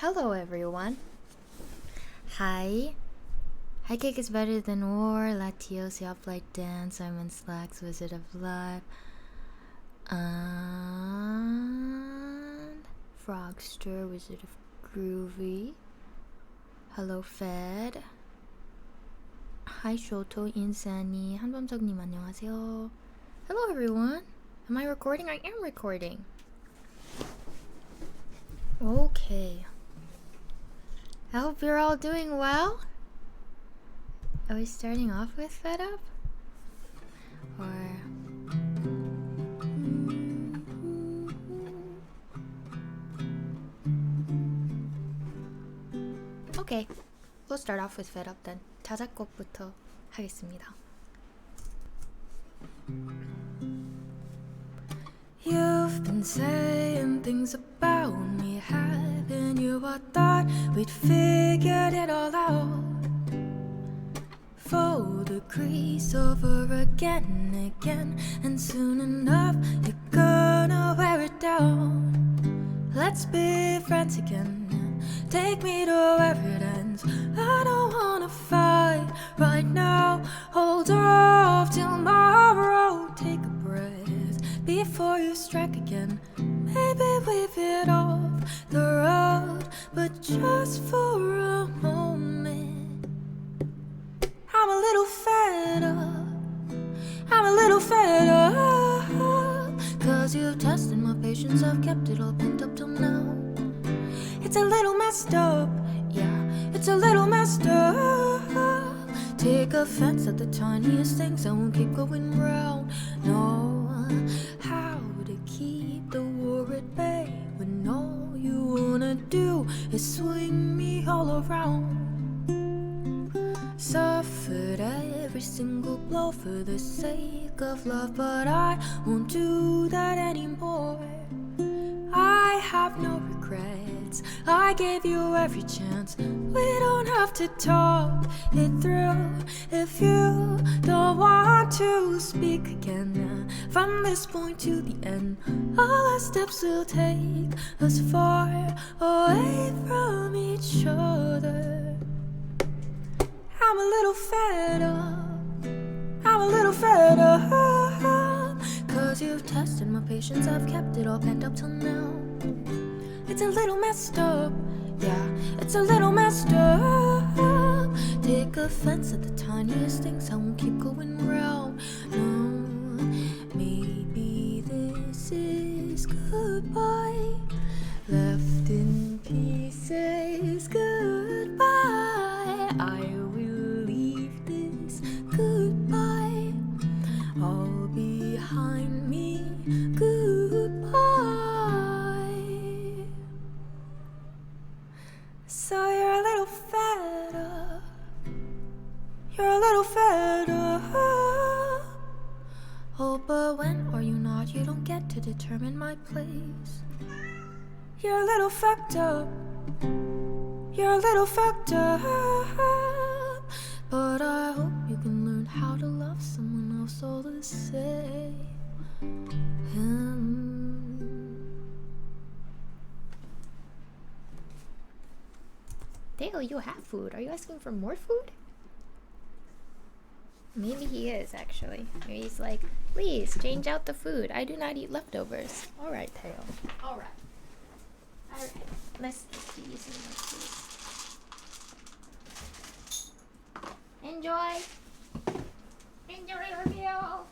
Hello everyone. Hi. High Cake is better than war. Latios, Yoplight Dance, Simon Slacks, Wizard of Life. And Frogster, Wizard of Groovy. Hello Fed. Hi Shoto, Insani, 한밤적님 안녕하세요. Hello everyone. Am I recording? I am recording. Okay. I hope you're all doing well. Are we starting off with Fed Up? Or... Okay, we'll start off with Fed Up then. 자작곡부터 하겠습니다. You've been saying things about me, haven't you? I thought we'd figured it all out. Fold the crease over again and again, and soon enough you're gonna wear it down. Let's be friends again, take me to where it ends. I don't wanna fight right now, hold off till tomorrow. Take a breath before you strike again. Maybe we've it off the road, but just for a moment. I'm a little fed up, I'm a little fed up, 'cause you've tested my patience, I've kept it all pent up till now. It's a little messed up, yeah, it's a little messed up. Take offense at the tiniest things, I won't keep going round. No, how to keep the war at bay when all you wanna do is swing me all around. Suffered every single blow for the sake of love, but I won't do that anymore. I have no regrets, I gave you every chance. We don't have to talk it through if you don't want to speak again. From this point to the end, all our steps will take us far away from each other. I'm a little fed up, I'm a little fed up, 'cause you've tested my patience, I've kept it all pent up till now. It's a little messed up, yeah, it's a little messed up. Take offense at the tiniest things, I won't keep going round. No, maybe this is goodbye, left in pieces, goodbye. I will leave this goodbye all behind me, goodbye. So you're a little fed up, you're a little fed up. Oh, but when are you not? You don't get to determine my place. You're a little fucked up, you're a little fucked up, but I hope you can learn how to love someone else all the same. Dale, you have food. Are you asking for more food? Maybe he is, actually. Maybe he's like, please, change out the food. I do not eat leftovers. Alright, Dale. Alright. Alright. Let's eat these and let's see. Enjoy! Enjoy your meal!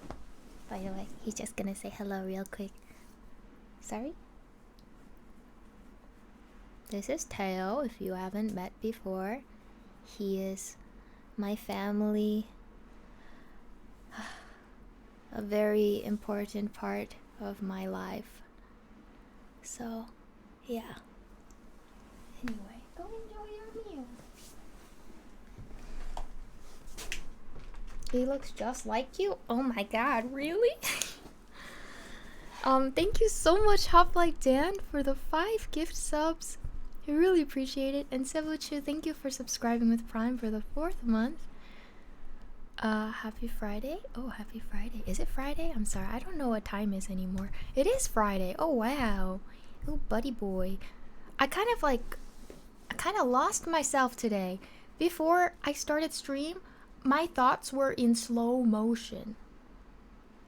By the way, he's just gonna say hello real quick. Sorry? This is Teo, if you haven't met before. He is my family. A very important part of my life. So, yeah. Anyway, go enjoy your meal. He looks just like you? Oh my god, really? Thank you so much, Hop Like Dan, for the 5 gift subs. I really appreciate it. And Sevuchu, thank you for subscribing with Prime for the 4th month. Happy Friday. Oh, happy Friday. Is it Friday? I'm sorry, I don't know what time is anymore. It is Friday. Oh wow. Oh, buddy boy. I kind of like kind of lost myself today. Before I started stream, my thoughts were in slow motion.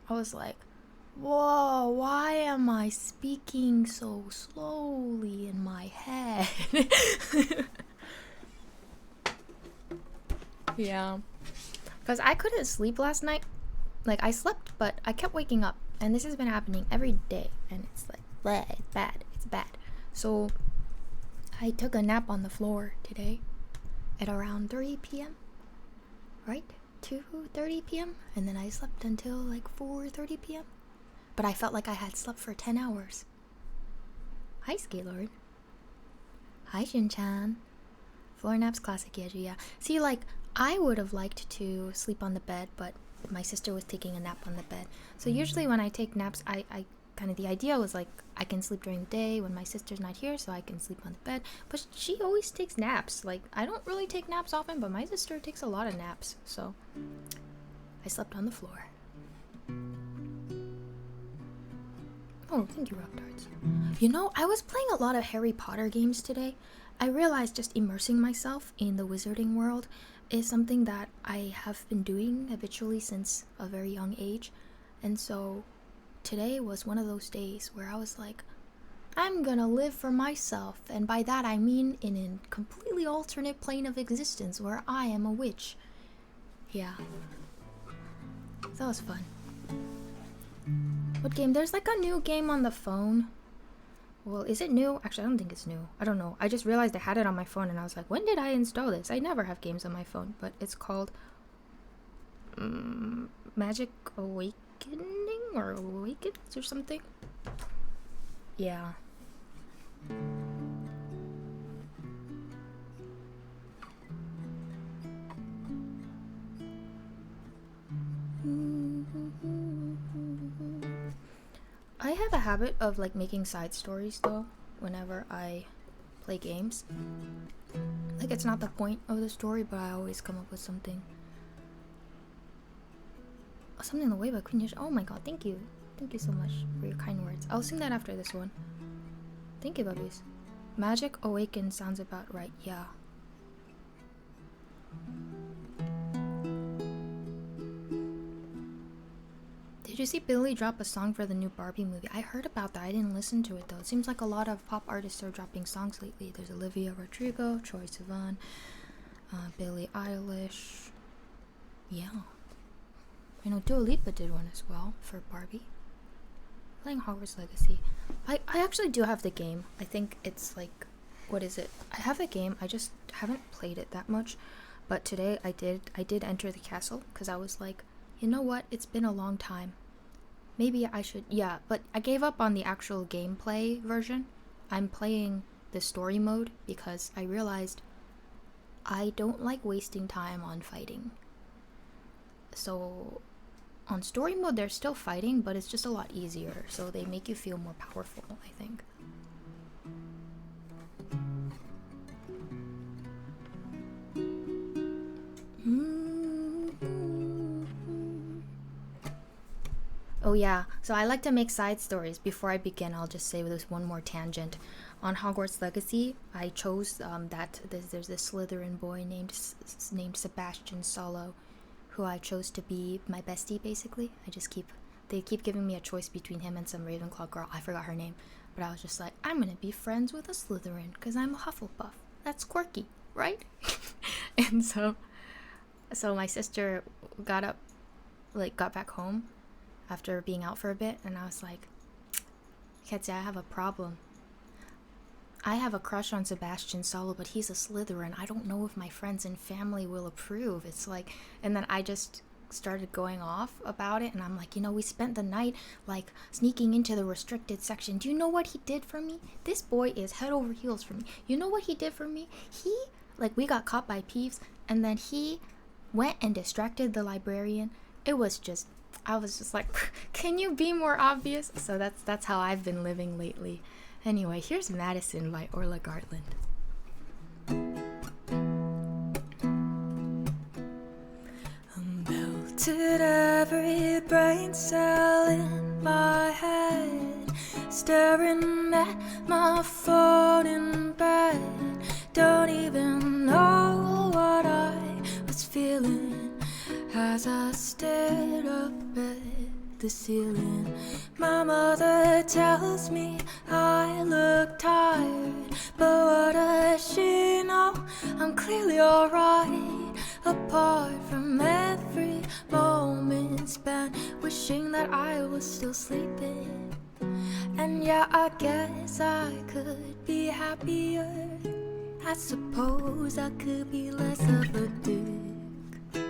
I was like, whoa, why am I speaking so slowly in my head? Yeah. Because I couldn't sleep last night. Like, I slept, but I kept waking up. And this has been happening every day. And it's like, bleh, it's bad. It's bad. So, I took a nap on the floor today at around 3 p.m. Right? 2:30 p.m. And then I slept until like 4:30 p.m. But I felt like I had slept for 10 hours. Hi, Skylord. Hi, Shin-chan. Floor naps, classic Yeju, yeah. See, like, I would have liked to sleep on the bed, but my sister was taking a nap on the bed. So usually when I take naps, I kind of, the idea was like, I can sleep during the day when my sister's not here, so I can sleep on the bed. But she always takes naps. Like, I don't really take naps often, but my sister takes a lot of naps. So I slept on the floor. Oh, thank you, Rock Darts. You know, I was playing a lot of Harry Potter games today. I realized just immersing myself in the wizarding world is something that I have been doing habitually since a very young age. And so today was one of those days where I was like, I'm gonna live for myself. And by that I mean in a completely alternate plane of existence where I am a witch. Yeah. That was fun. What game? There's like a new game on the phone. Well, is it new? Actually, I don't think it's new. I don't know. I just realized I had it on my phone and I was like, when did I install this? I never have games on my phone, but it's called Magic Awakening or Awakens or something. Yeah. I have a habit of like making side stories though whenever I play games. Like, it's not the point of the story, but I always come up with something. Something in the Way by Queen Yesh. Oh my god, thank you. Thank you so much for your kind words. I'll sing that after this one. Thank you, bubbies. Magic Awakens sounds about right, yeah. Did you see Billy drop a song for the new Barbie movie? I heard about that. I didn't listen to it though. It seems like a lot of pop artists are dropping songs lately. There's Olivia Rodrigo, Troye Sivan, Billie Eilish. Yeah. I know Dua Lipa did one as well for Barbie. Playing Hogwarts Legacy. I actually do have the game. I think it's like, what is it? I have the game. I just haven't played it that much. But today I did enter the castle because I was like, you know what? It's been a long time. Maybe I should, yeah, but I gave up on the actual gameplay version. I'm playing the story mode because I realized I don't like wasting time on fighting. So on story mode, they're still fighting, but it's just a lot easier. So they make you feel more powerful, I think. Oh yeah, so I like to make side stories. Before I begin, I'll just say this one more tangent. On Hogwarts Legacy, I chose that there's this Slytherin boy named Sebastian Solo, who I chose to be my bestie, basically. They keep giving me a choice between him and some Ravenclaw girl. I forgot her name. But I was just like, I'm gonna be friends with a Slytherin, because I'm a Hufflepuff. That's quirky, right? And so my sister got back home after being out for a bit, and I was like, Ketsi, I have a problem. I have a crush on Sebastian Solo, but he's a Slytherin. I don't know if my friends and family will approve. It's like, and then I just started going off about it, and I'm like, we spent the night like sneaking into the restricted section. Do you know what he did for me? This boy is head over heels for me. You know what he did for me? We got caught by Peeves, and then he went and distracted the librarian. I was just like, can you be more obvious? So that's how I've been living lately. Anyway, here's Madison by Orla Gartland. Melted every brain cell in my head, staring at my phone in bed, don't even know what I was feeling as I stared up at the ceiling. My mother tells me I look tired, but what does she know? I'm clearly alright, apart from every moment spent wishing that I was still sleeping. And yeah, I guess I could be happier. I suppose I could be less of a dick.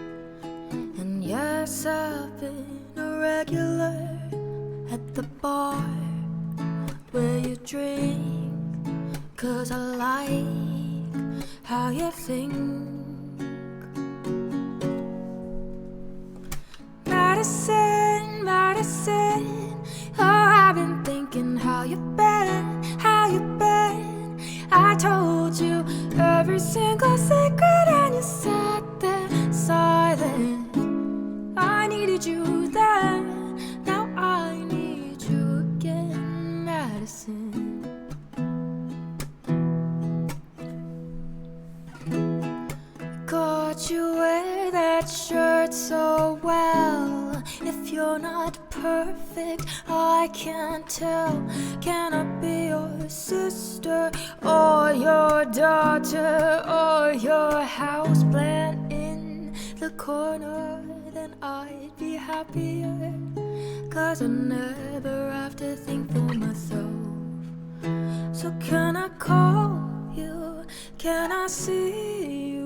And yes, I've been a regular at the bar where you drink, 'cause I like how you think. Madison, Madison, oh, I've been thinking how you been, how you been. I told you every single secret and you sat there silent. I needed you then, now I need you again, Madison. Got you wear that shirt so well. If you're not perfect, I can't tell. Can I be your sister or your daughter or your houseplant in the corner? Then I'd be happier, 'cause I never have to think for myself. So can I call you? Can I see you?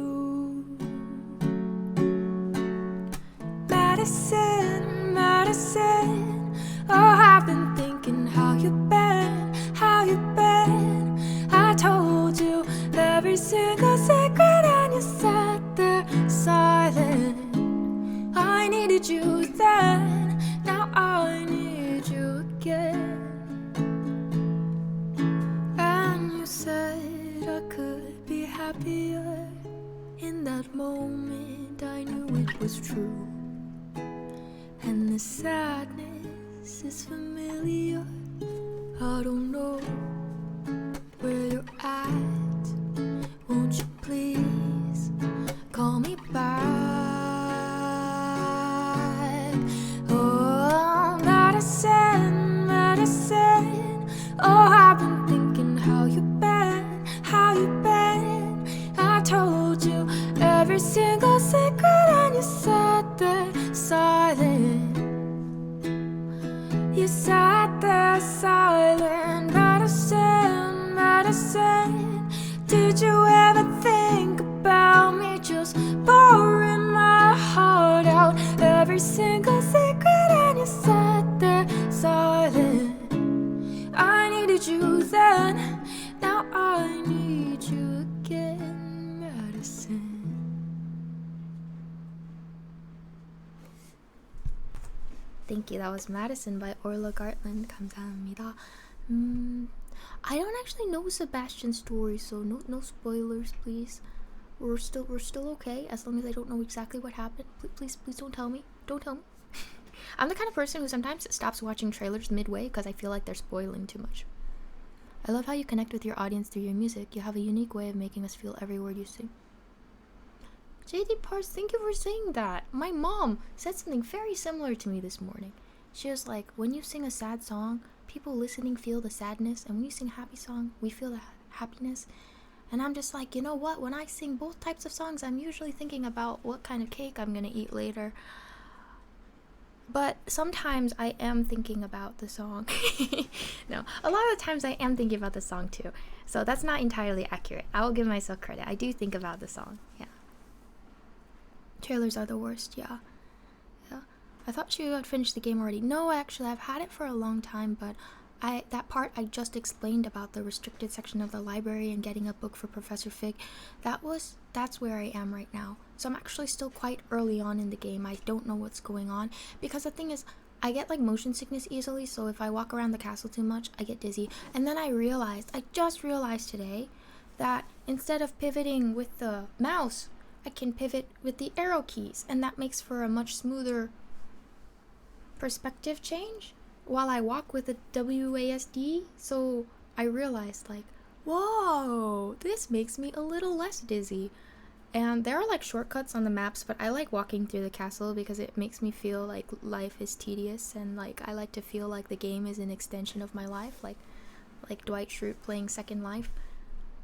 Madison, Madison, oh, I've been thinking how you been, how you been. I told you every single secret and you sat there silent. I needed you then, now I need you again. And you said I could be happier. In that moment I knew it was true. And the sadness is familiar. I don't know where you're at. Won't you please call me back? Oh, Madison, Madison, oh, I've been thinking how you been, how you been. I told you every single secret and you sat there silent. You sat there silent. Madison, Madison, did you ever think about me just pouring my heart out? Every single secret and you sat there silent. I needed you then, now I need you again, Madison. Thank you. That was Madison by Orla Gartland. 감사합니다. I don't actually know Sebastian's story, so no spoilers, please. We're still okay as long as I don't know exactly what happened. Please don't tell me. Don't tell me. I'm the kind of person who sometimes stops watching trailers midway because I feel like they're spoiling too much. I love how you connect with your audience through your music. You have a unique way of making us feel every word you sing. JD Parse, thank you for saying that. My mom said something very similar to me this morning. She was like, when you sing a sad song, people listening feel the sadness, and when you sing a happy song, we feel the happiness. And I'm just like, you know what? When I sing both types of songs, I'm usually thinking about what kind of cake I'm gonna eat later. But sometimes I am thinking about the song. No, a lot of the times I am thinking about the song too. So that's not entirely accurate. I will give myself credit. I do think about the song, yeah. Trailers are the worst, yeah. I thought you had finished the game already. No, actually, I've had it for a long time, but that part I just explained about the restricted section of the library and getting a book for Professor Fig, that's where I am right now. So I'm actually still quite early on in the game. I don't know what's going on, because the thing is, I get like motion sickness easily, so if I walk around the castle too much, I get dizzy. And then I just realized today that instead of pivoting with the mouse, I can pivot with the arrow keys, and that makes for a much smoother perspective change while I walk with the WASD. So I realized, like, Whoa, this makes me a little less dizzy. And there are like shortcuts on the maps, but I like walking through the castle because it makes me feel like life is tedious, and like I like to feel like the game is an extension of my life, like Dwight Schrute playing Second Life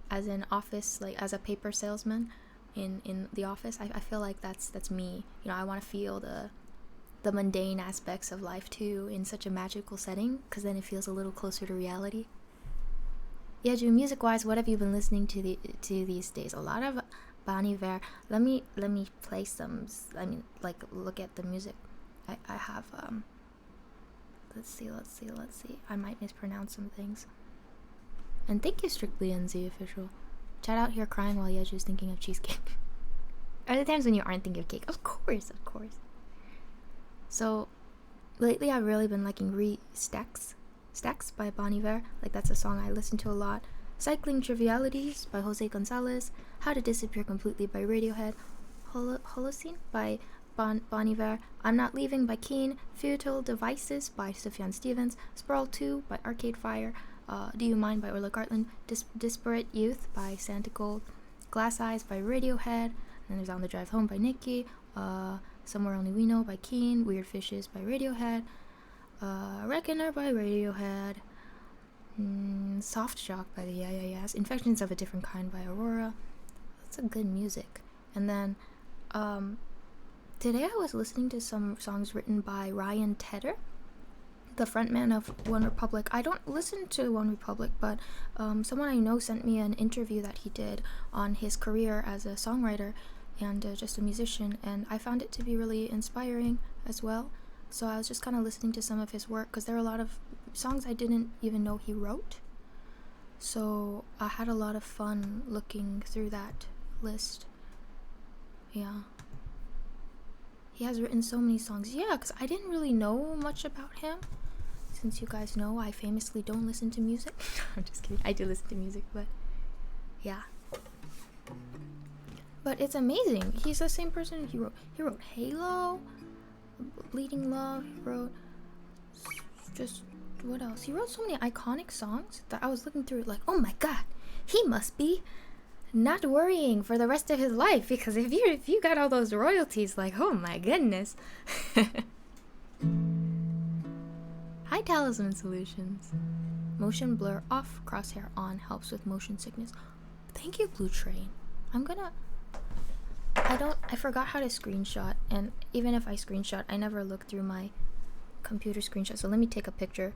as an office, like as a paper salesman in the office. I feel like that's me. You know, I want to feel the mundane aspects of life too in such a magical setting, because then it feels a little closer to reality. Yeah, June, music-wise, what have you been listening to these days? A lot of Bon Iver. Let me play some. I mean, like, look at the music. I have Let's see. I might mispronounce some things. And thank you, Strictly NZ official. Chat out here crying while Yeju's thinking of cheesecake. Are there times when you aren't thinking of cake? Of course. So, lately I've really been liking Stacks by Bon Iver. Like, that's a song I listen to a lot. Cycling Trivialities by Jose Gonzalez. How to Disappear Completely by Radiohead. Holocene by Bon Iver. I'm Not Leaving by Keen. Futile Devices by Sufjan Stevens. Sprawl 2 by Arcade Fire. Do You Mind by Orla Gartland. Disparate Youth by Santa Gold. Glass Eyes by Radiohead. And then there's On the Drive Home by Nicki. Somewhere Only We Know by Keen. Weird Fishes by Radiohead. Reckoner by Radiohead. Soft Shock by the Yeah. Infections of a Different Kind by Aurora. That's a good music. And then today I was listening to some songs written by Ryan Tedder, the frontman of One Republic. I don't listen to One Republic, but someone I know sent me an interview that he did on his career as a songwriter and just a musician, and I found it to be really inspiring as well. So I was just kind of listening to some of his work, because there are a lot of songs I didn't even know he wrote. So I had a lot of fun looking through that list. Yeah. He has written so many songs. Yeah, because I didn't really know much about him. Since you guys know, I famously don't listen to music. I'm just kidding. I do listen to music, but yeah. But it's amazing. He's the same person. He wrote Halo, Bleeding Love. He wrote just what else? He wrote so many iconic songs that I was looking through it like, oh my god, he must be not worrying for the rest of his life, because if you got all those royalties, like, oh my goodness. Hi, Talisman Solutions. Motion blur off, crosshair on, helps with motion sickness. Thank you, Blue Train. I forgot how to screenshot, and even if I screenshot, I never look through my computer screenshot, so let me take a picture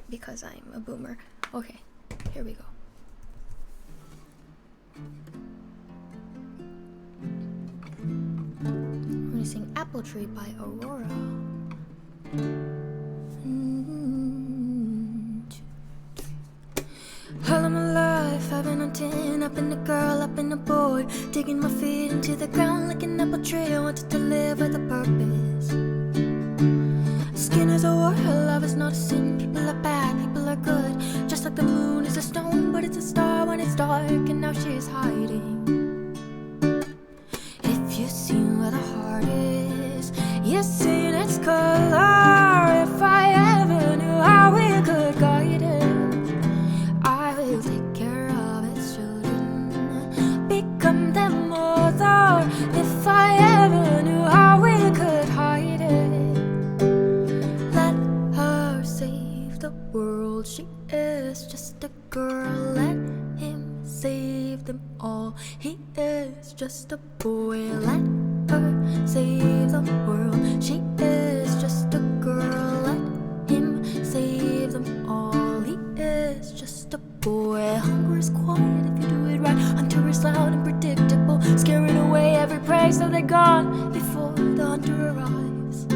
because I'm a boomer. Okay, here we go. I'm gonna sing Apple Tree by Aurora. All of my life I've been hunting, up in the girl, up in the boy, digging my feet into the ground like an apple tree. I wanted to live with a purpose. Skin is a war, love is not a sin. People are bad, people are good. Just like the moon is a stone, but it's a star when it's dark, and now she's hiding. If you see where the heart is, you see its color. If I ever knew how we could guide it, I will take care of its children, become their mother. If I ever knew how we could hide it, let her save the world. She is just a girl, let him save them all. He is just a boy, let her save the world. She is just a girl, let him save them all. He is just a boy. Hunger is quiet if you do it right. Hunter is loud and predictable, scaring away every prey, so they're gone before the hunter arrives.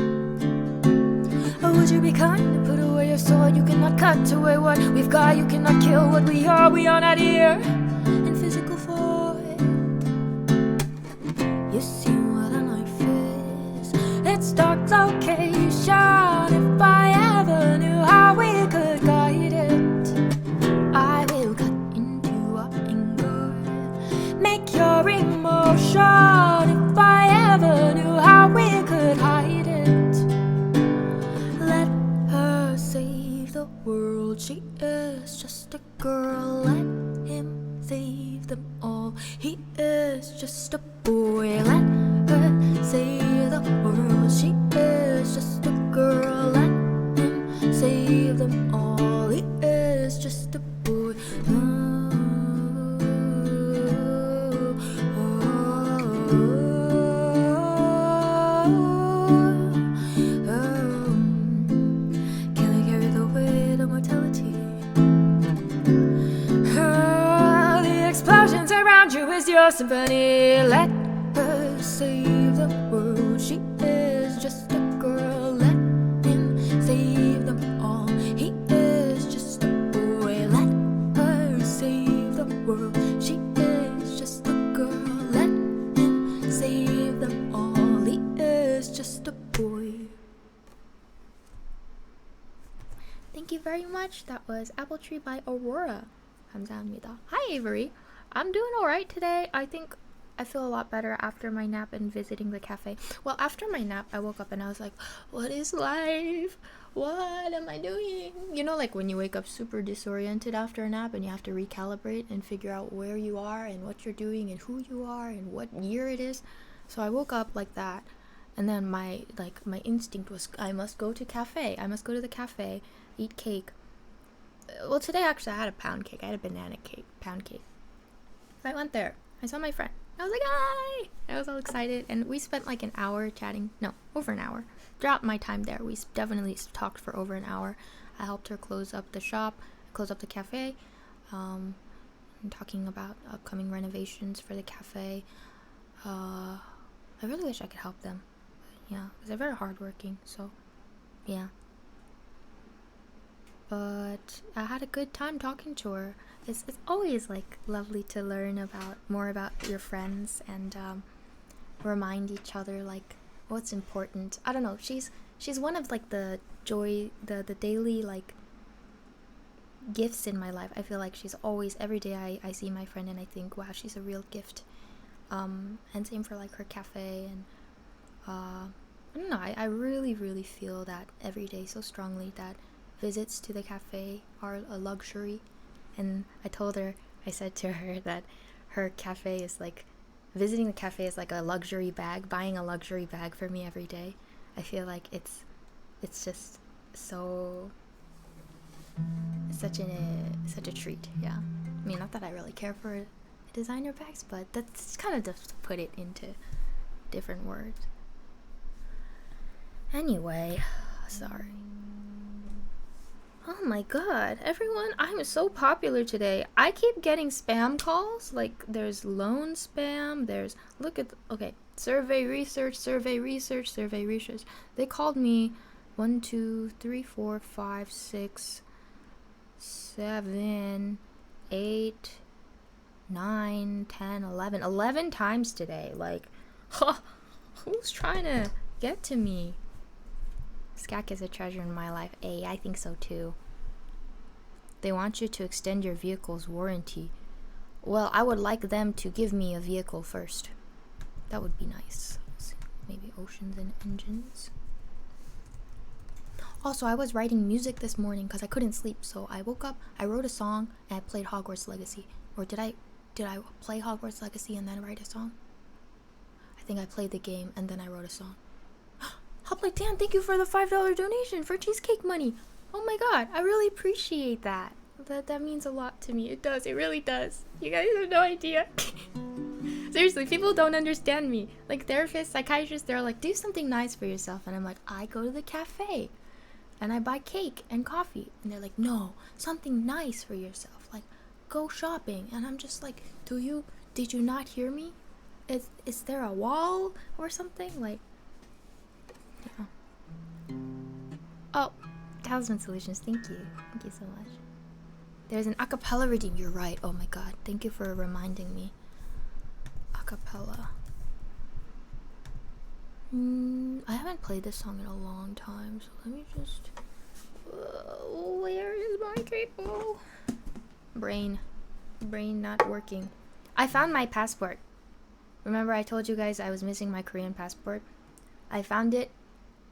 Or would you be kind and put away your sword? You cannot cut away what we've got. You cannot kill what we are. We are not here in physical form. You see what a knife is? It's dark location. If I ever knew how we could guide it, I will cut into our anger, make your emotion. If I ever knew how we could hide it, let her save the world. She is just a girl, your symphony. Let her save the world. She is just a girl. Let him save them all. He is just a boy. Let her save the world. She is just a girl. Let him save them all. He is just a boy. Thank you very much. That was Apple Tree by Aurora. 감사합니다. Hi Avery. I'm doing alright today. I think I feel a lot better after my nap and visiting the cafe. Well, after my nap, I woke up and I was like, what is life? What am I doing? You know, like when you wake up super disoriented after a nap and you have to recalibrate and figure out where you are and what you're doing and who you are and what year it is. So I woke up like that. And then my instinct was, I must go to cafe. I must go to the cafe, eat cake. Well, today actually I had a pound cake. I had a banana cake, pound cake. So I went there. I saw my friend. I was like, hi! I was all excited. And we spent like an hour chatting. No, over an hour. Throughout my time there, we definitely talked for over an hour. I helped her close up the shop, close up the cafe. And talking about upcoming renovations for the cafe. I really wish I could help them. But yeah, because they're very hardworking. So, yeah. But I had a good time talking to her. It's always like lovely to learn more about your friends and remind each other like what's important. I don't know. She's one of like the joy, the daily like gifts in my life. I feel like she's always, every day I see my friend and I think, wow, she's a real gift. And same for like her cafe and I don't know. I really feel that every day so strongly that visits to the cafe are a luxury. And I said to her that her cafe is like, visiting the cafe is like a luxury bag, buying a luxury bag for me every day. I feel like it's just so, it's such a treat, yeah. I mean, not that I really care for designer bags, but that's kind of just to put it into different words. Anyway, sorry. Oh my god, everyone, I'm so popular today. I keep getting spam calls. Like, there's loan spam, there's, okay, survey research. They called me 1, 2, 3, 4, 5, 6, 7, 8, 9, 10, 11 times today. Like, who's trying to get to me? Skak is a treasure in my life. I think so too. They want you to extend your vehicle's warranty. Well, I would like them to give me a vehicle first. That would be nice. Maybe oceans and engines. Also, I was writing music this morning because I couldn't sleep. So I woke up, I wrote a song, and I played Hogwarts Legacy. Or did I play Hogwarts Legacy and then write a song? I think I played the game and then I wrote a song. Hoplite Dan, thank you for the $5 donation for cheesecake money. Oh my god, I really appreciate that. That means a lot to me. It does, it really does. You guys have no idea. Seriously, people don't understand me. Like therapists, psychiatrists, they're like, do something nice for yourself. And I'm like, I go to the cafe and I buy cake and coffee. And they're like, no, something nice for yourself. Like, go shopping. And I'm just like, did you not hear me? Is there a wall or something? Like, yeah. Oh, Talisman Solutions, thank you so much. There's an acapella redeem. You're right. Oh my god, thank you for reminding me. Acapella. I haven't played this song in a long time, so let me just, where is my cable? Brain not working. I found my passport. Remember I told you guys I was missing my Korean passport? I found it,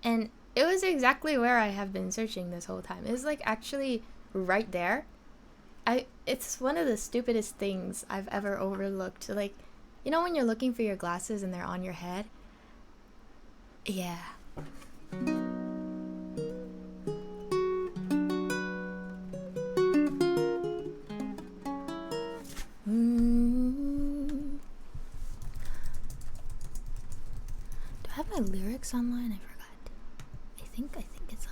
and it was exactly where I have been searching this whole time. It was like actually right there. It's one of the stupidest things I've ever overlooked. Like, you know when you're looking for your glasses and they're on your head? Yeah. Do I have my lyrics online? I forgot. I think it's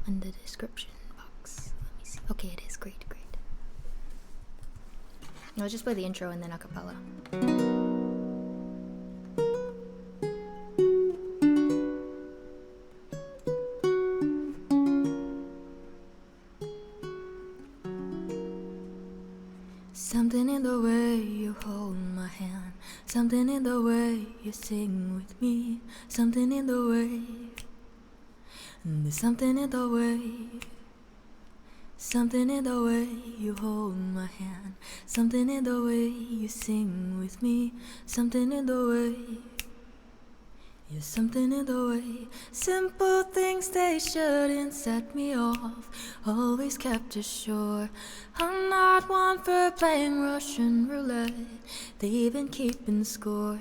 on the description box. Let me see. Okay, it is. Great. I'll just play the intro and then a cappella. Something in the way you hold my hand, something in the way you sing with me, something in the way, there's something in the way, something in the way you hold my hand, something in the way you sing with me, something in the way. You're something in the way. Simple things, they shouldn't set me off. Always kept ashore. I'm not one for playing Russian roulette. They've been keeping score.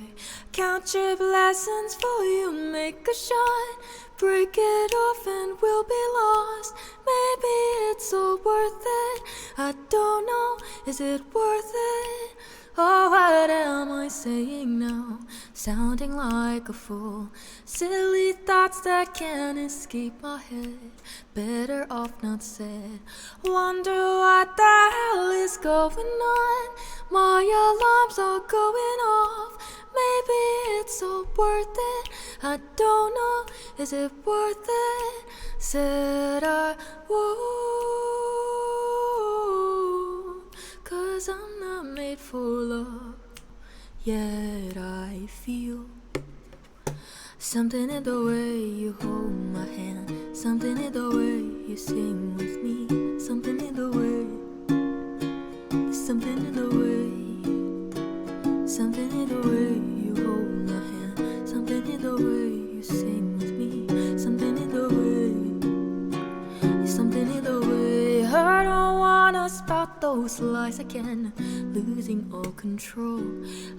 Count your blessings before you make a shot. Break it off and we'll be lost. Maybe it's all worth it. I don't know, is it worth it? Oh, what am I saying now? Sounding like a fool. Silly thoughts that can't escape my head. Better off not said. Wonder what the hell is going on. My alarms are going off. Maybe it's all worth it. I don't know, is it worth it? Said I won't, 'cause I'm not made for love. Yet I feel something in the way you hold my hand, something in the way you sing with me, something in the way, something in the way, something in the way you hold my hand, something in the way you sing with me, something in the way, something in the way. I don't wanna spout those lies again, losing all control.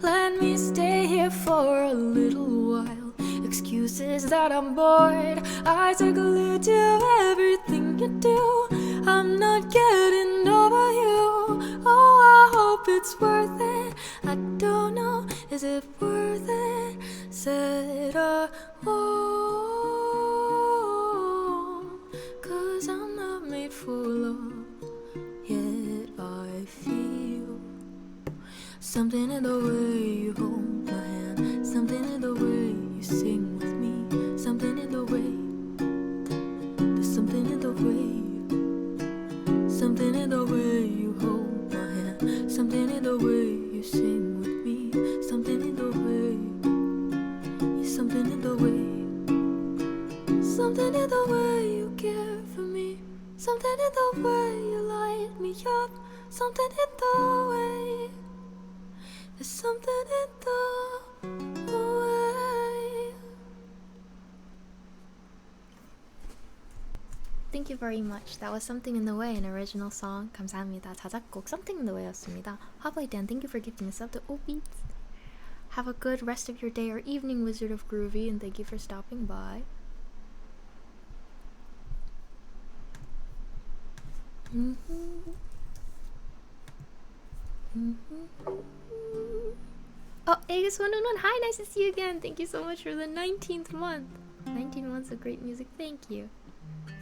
Let me stay here for a little while. Excuses that I'm bored. Eyes are glued to everything you do. I'm not getting over you. Oh, I hope it's worth it. I don't know, is it worth it? Said I won't, 'cause I'm not made for love. Yet I feel something in the way you hold my hand, something in the way you sing with me, something in the way, there's something in the way, something in the way you hold my hand, something in the way you sing with me, something in the way, something in the way, something in the way you care for me, something in the way you light me up, something in the way, there's something in the way. Thank you very much. That was Something in the Way, an original song. 감사합니다. 자작곡 Something in the Way였습니다. Hotboy Dan, thank you for gifting us up to all beats. Have a good rest of your day or evening, Wizard of Groovy, and thank you for stopping by. Oh, Aegis111, hi, nice to see you again. Thank you so much for the 19th month. 19 months of great music, thank you.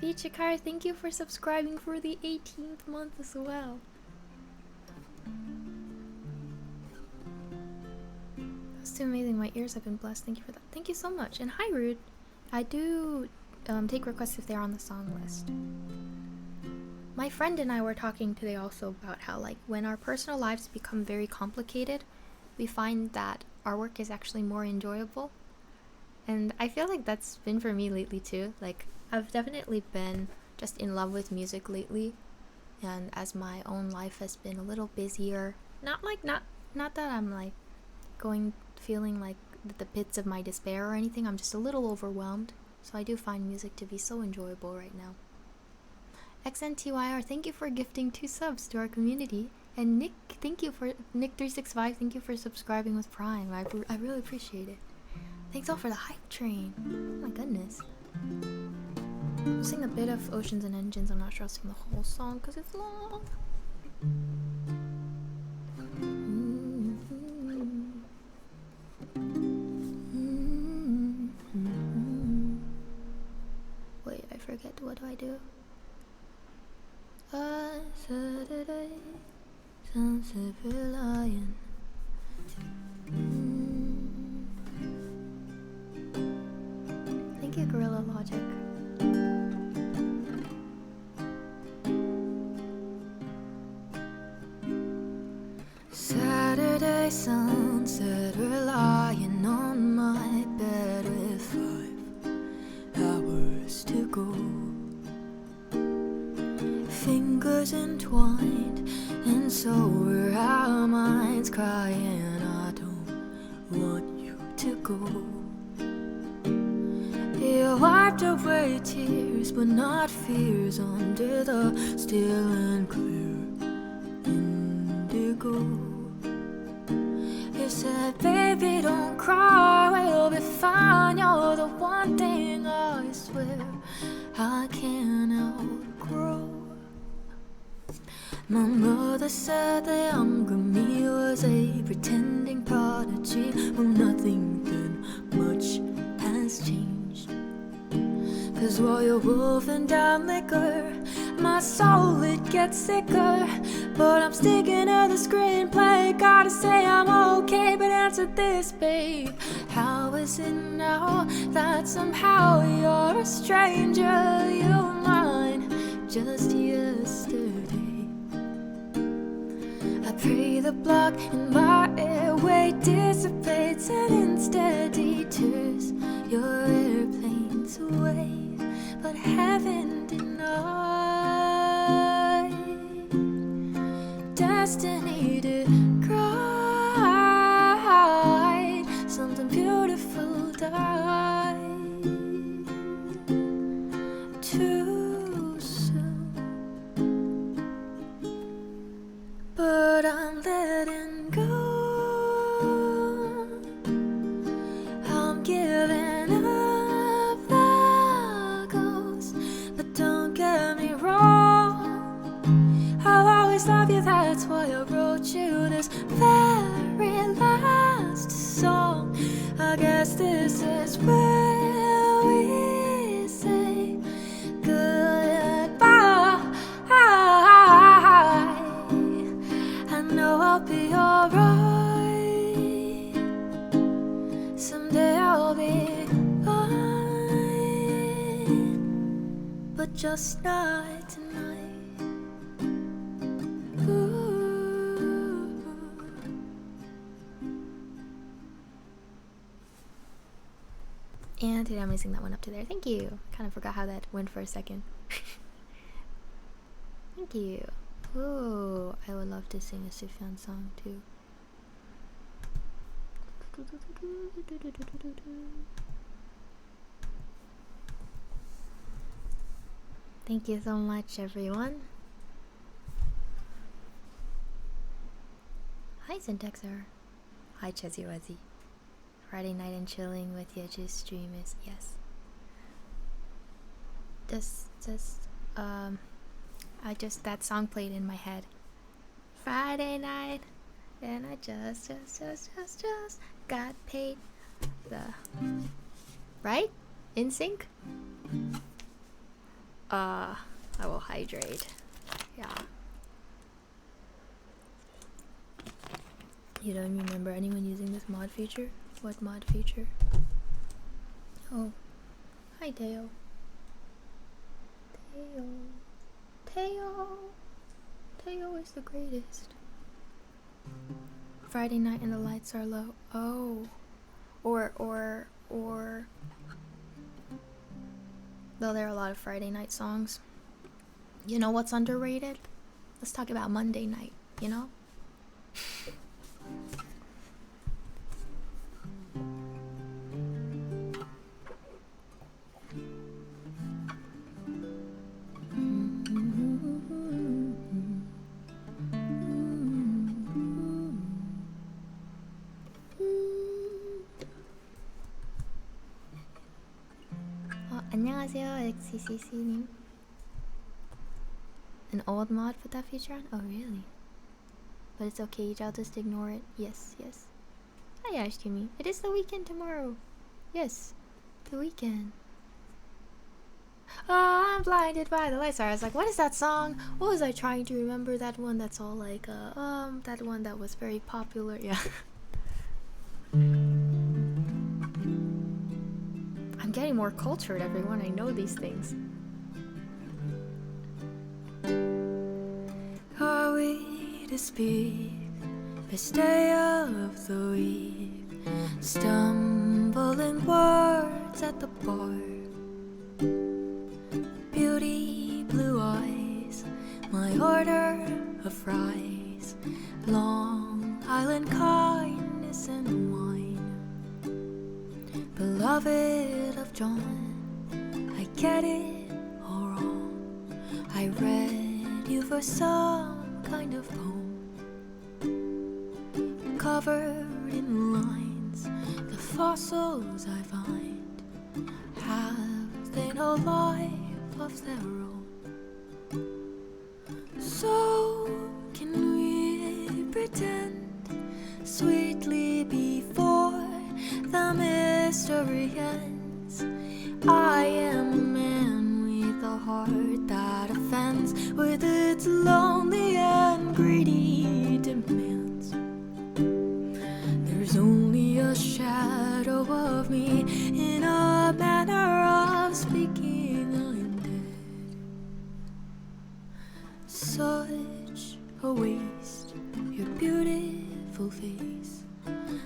Vichikar, thank you for subscribing for the 18th month as well. That's too amazing, my ears have been blessed, thank you for that. Thank you so much, and hi Rude. I do take requests if they're on the song list. My friend and I were talking today also about how, like, when our personal lives become very complicated, we find that our work is actually more enjoyable. And I feel like that's been for me lately too. Like, I've definitely been just in love with music lately, and as my own life has been a little busier, not that I'm like feeling like the pits of my despair or anything, I'm just a little overwhelmed. So I do find music to be so enjoyable right now. XNTYR, thank you for gifting 2 subs to our community. And Nick, Nick365, thank you for subscribing with Prime. I really appreciate it. Thanks all for the hype train. Oh my goodness. I'll sing a bit of Oceans and Engines. I'm not sure I'll sing the whole song because it's long. Wait, I forget. What do I do? Saturday, sunset lion. Thank you, Gorilla Logic. Saturday sunset, we're lying on my bed with 5 hours to go. Fingers entwined, and so were our minds crying, I don't want you to go. You wiped away tears, but not fears, under the still and clear indigo. You said, baby, don't cry, we'll be fine. You're the one thing I swear I can't outgrow. My mother said the younger me was a pretending prodigy. Well, nothing then much has changed. 'Cause while you're wolfing down liquor, my soul, it gets sicker. But I'm sticking to the screenplay. Gotta say I'm okay, but answer this, babe. How is it now that somehow you're a stranger? You were mine just yesterday. I pray the block in my airway dissipates and instead deters your airplanes away. But heaven denied, destiny did cry, something beautiful died too soon. But I'm letting go, I'm giving up the ghost. But don't get me wrong, I'll always love you, that's why I wrote you this very last song. I guess this is where we say goodbye. I know I'll be alright, someday I'll be fine, but just not tonight. Ooh. And did I missing that one up to there? Thank you. Kind of forgot how that went for a second. Thank you. Ooh, I would love to sing a Sufjan song too. Thank you so much, everyone. Hi, Syntaxer. Hi, Chezzy Wezzy. Friday night and chilling with Yeju's stream is yes. That song played in my head. Friday night, and I just got paid. Right? In sync? I will hydrate. Yeah. You don't remember anyone using this mod feature? What mod feature? Oh. Hi, Teo. Teo is the greatest. Friday night and the lights are low. Oh. Or though there are a lot of Friday night songs. You know what's underrated? Let's talk about Monday night, you know? 안녕하세요, XCC님. An old mod put that feature on? Oh, really? But it's okay, I'll just ignore it. Yes. Hi, Ash Jimmy. It is the weekend tomorrow. Yes, the weekend. Oh, I'm blinded by the lights. I was like, what is that song? What was I trying to remember? That one that's all like, that one that was very popular. Yeah. I'm getting more cultured, everyone. I know these things. Are we to speak First day of the week, stumbling words at the bar. Beauty, blue eyes, my order of fries, Long Island kindness and wine. Beloved of John, I get it all wrong. I read you for some kind of poem, covered in lines. The fossils I find, have they no life of their own? So can we pretend sweetly before the mystery ends? I am a man with a heart that offends, with its lonely and greedy demands. There's only a shadow of me, in a manner of speaking, I'm dead. Such a waste, your beautiful face,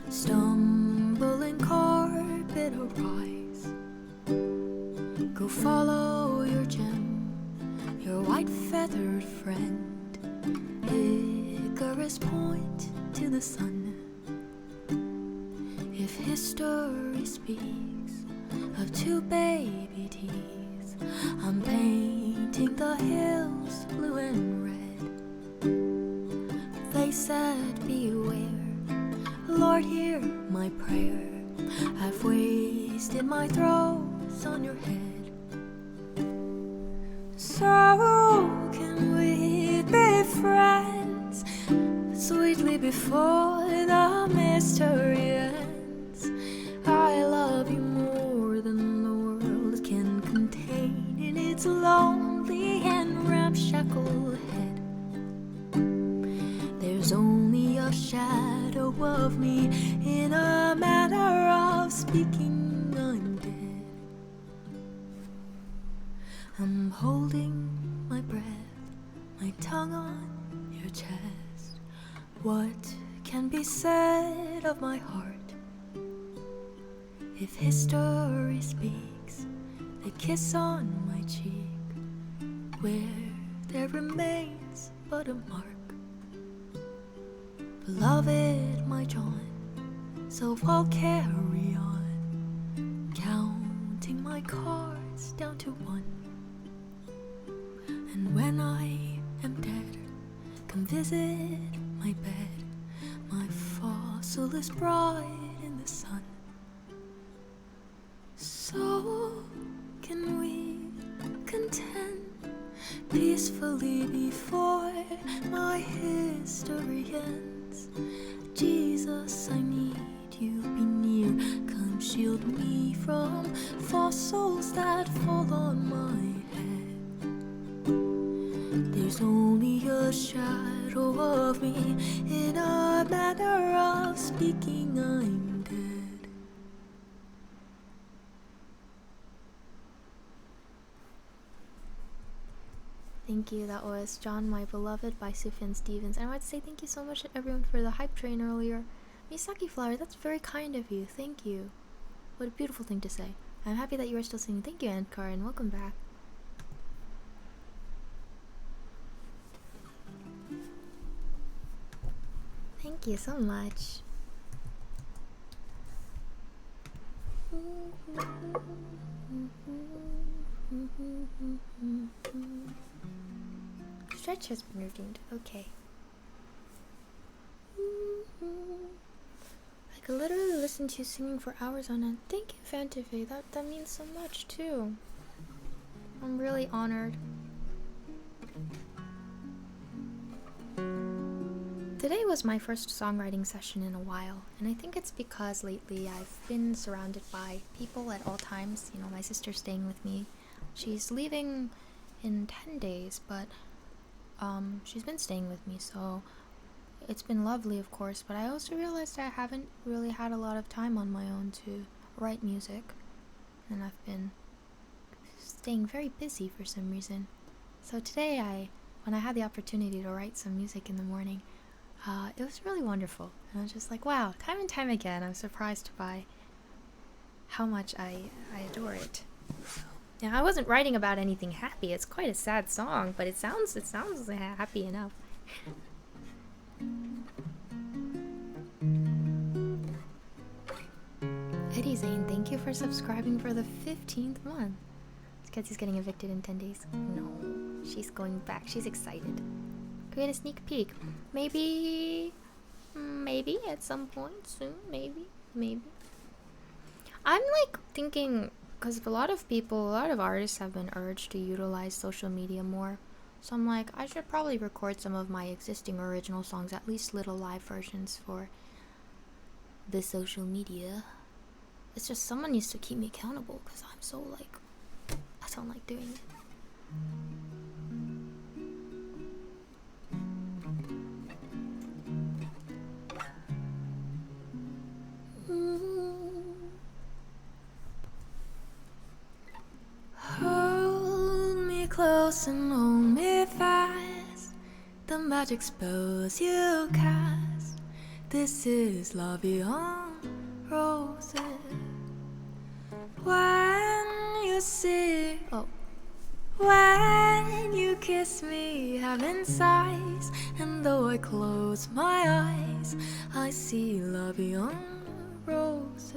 stumbling carpet arise. Go follow your gem, your white feathered friend. Icarus point to the sun. If history speaks of two baby teeth, I'm painting the hills blue and red. They said beware, Lord hear my prayer. I've wasted my throats on your head. So can we be friends sweetly before the mystery ends? I love you more than the world can contain in its lonely and ramshackle head. There's only a shadow of me, in a manner of speaking, I'm dead. I'm holding my breath, my tongue on your chest. What can be said of my heart? If history speaks, the kiss on my cheek, where there remains but a mark. Beloved, my John, so I'll carry on, counting my cards down to one. And when I am dead, come visit my bed. My fossil is bright in the sun. So can we contend peacefully before my history ends? Jesus, I need you, be near. Come shield me from fossils that fall on my head. There's only a shadow of me, in a manner of speaking, I'm dead. Thank you. That was John, My Beloved by Sufjan Stevens. And I want to say thank you so much to everyone for the hype train earlier. Misaki Flower, that's very kind of you. Thank you. What a beautiful thing to say. I'm happy that you are still singing. Thank you, Ankar, and welcome back. Thank you so much. Stretch has been redeemed. Okay. I could literally listen to you singing for hours on end. Thank you, Fantafe. That means so much too. I'm really honored. Today was my first songwriting session in a while, and I think it's because lately I've been surrounded by people at all times. You know, my sister's staying with me. She's leaving in 10 days, but she's been staying with me, so it's been lovely, of course, but I also realized I haven't really had a lot of time on my own to write music, and I've been staying very busy for some reason. So today when I had the opportunity to write some music in the morning, It was really wonderful. And I was just like, wow, time and time again, I'm surprised by how much I adore it. So, yeah, I wasn't writing about anything happy. It's quite a sad song, but it sounds happy enough. Eddie Zane, thank you for subscribing for the 15th month. It's because he's getting evicted in 10 days. No, she's going back. She's excited. Can we get a sneak peek? Maybe at some point soon. Maybe. I'm like thinking, because a lot of artists have been urged to utilize social media more. So I'm like, I should probably record some of my existing original songs, at least little live versions for the social media. It's just someone needs to keep me accountable because I'm so like, I don't like doing it. Hold me close and hold me fast. The magic spells you cast. This is La Vie en Rose. When you kiss me, heaven sighs, and though I close my eyes, I see La Vie en Rose.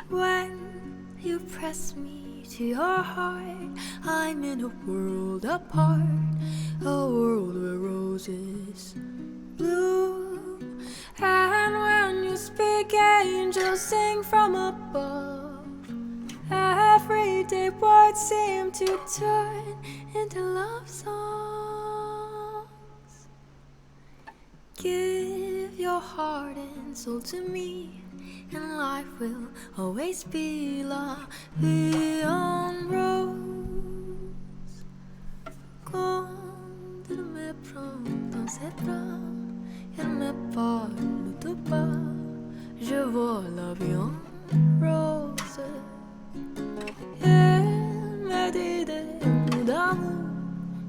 When you press me to your heart, I'm in a world apart, a world where roses bloom. And when you speak, angels sing from above. Everyday words seem to turn into love songs. Give your heart and soul to me, and life will always be La Vie en Rose. Quand il me prend dans ses bras, il me parle tout bas, je vois La Vie en Rose. Il me dit des mots d'amour,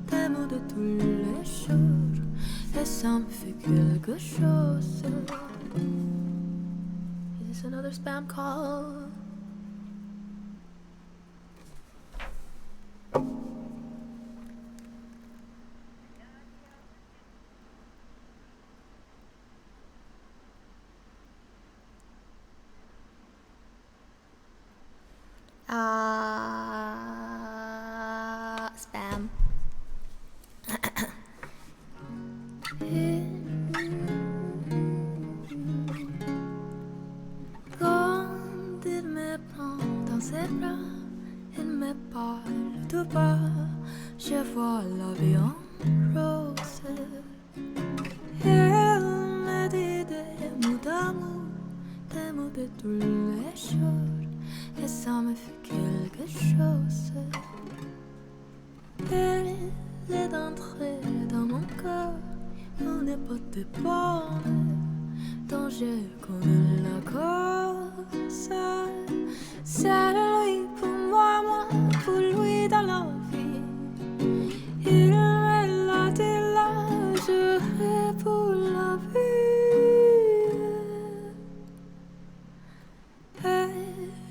des mots de tous les jours, et ça me fait quelque chose. Is this another spam call? Spam. Quand il me prend dans ses bras, il me parle tout bas, je vois La Vie en rose. Il me dit des mots d'amour, des mots de tous les jours, et ça me fait quelque chose. Il est entré dans mon cœur, on n'est pas de bornes, dont je connais la cause. C'est lui pour moi, moi pour lui dans la vie. Il me l'a dit là, je rêve pour la vie. Et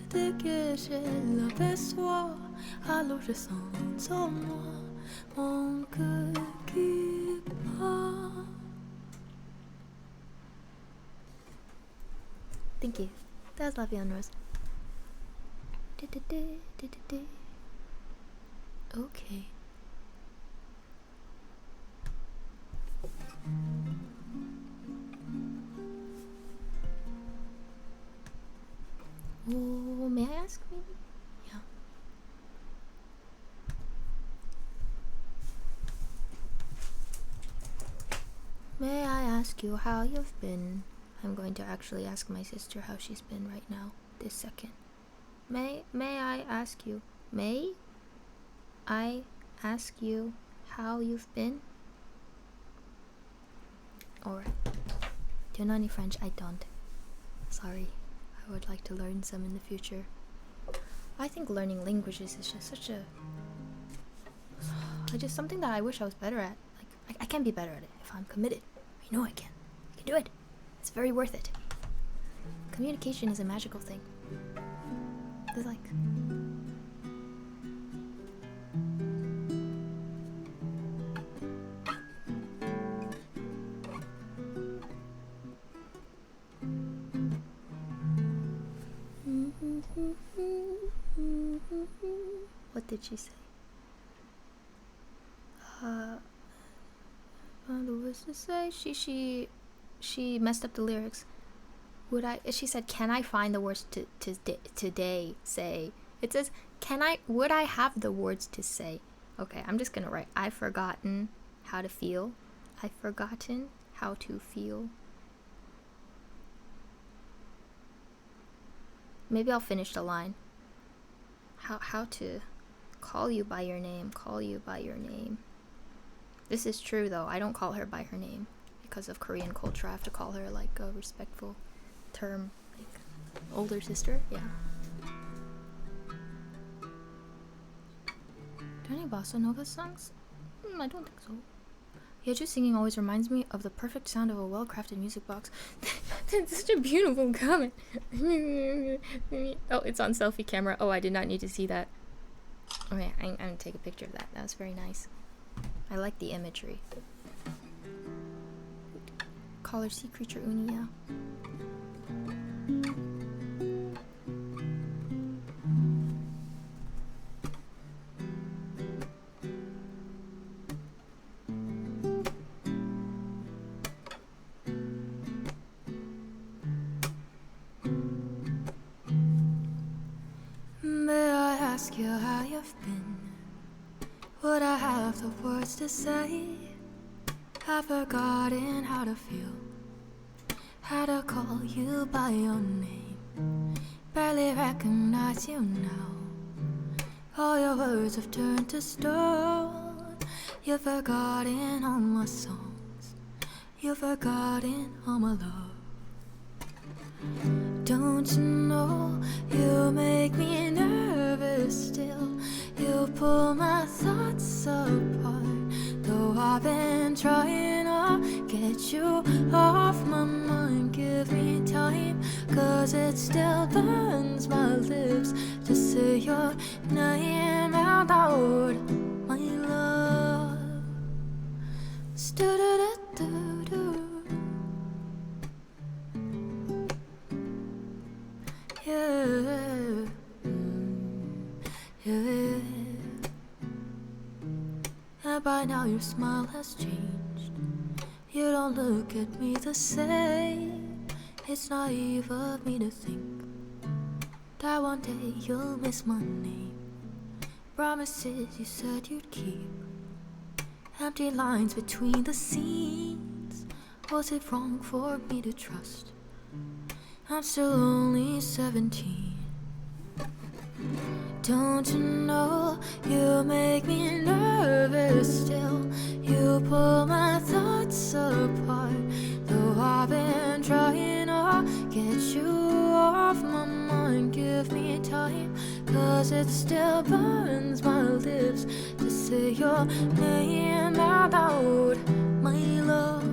dès que je l'aperçois, alors je sens en moi mon cœur qui bat. Thank you. That's La Vie en Rose. Okay. Oh, may I ask maybe? Yeah. May I ask you how you've been? I'm going to actually ask my sister how she's been right now, this second. May I ask you? May I ask you how you've been? Or do you know any French? I don't. Sorry. I would like to learn some in the future. I think learning languages is just such a just something that I wish I was better at. Like I can be better at it if I'm committed. You know I can. I can do it. It's very worth it. Communication is a magical thing. It's like... What did she say? The words to say. She messed up the lyrics. She said, can I find the words to today say? It says, would I have the words to say? Okay, I'm just gonna write, I've forgotten how to feel. I've forgotten how to feel. Maybe I'll finish the line. How to call you by your name, call you by your name. This is true though, I don't call her by her name. Because of Korean culture, I have to call her like a respectful term, like older sister. Yeah. Do any bossa nova songs? I don't think so. Yeju singing always reminds me of the perfect sound of a well-crafted music box. That's such a beautiful comment. Oh, it's on selfie camera. Oh, I did not need to see that. Okay, I'm gonna take a picture of that. That was very nice. I like the imagery. Call her sea creature Uni, yeah. May I ask you how you've been? Would I have the words to say? I've forgotten how to feel, how to call you by your name. Barely recognize you now. All your words have turned to stone. You've forgotten all my songs. You've forgotten all my love. Don't you know you make me nervous still? You pull my thoughts apart. Though I've been trying to get you off my mind, give me time, 'cause it still burns my lips to say your name out loud, my love. Stu-du-du-du-du. Yeah, yeah. And by now your smile has changed. You don't look at me the same. It's naive of me to think that one day you'll miss my name. Promises you said you'd keep. Empty lines between the scenes. Was it wrong for me to trust? I'm still only 17. Don't you know you make me nervous still? You pull my thoughts apart. Though I've been trying to get you off my mind, give me time, 'cause it still burns my lips to say your name out loud, my love.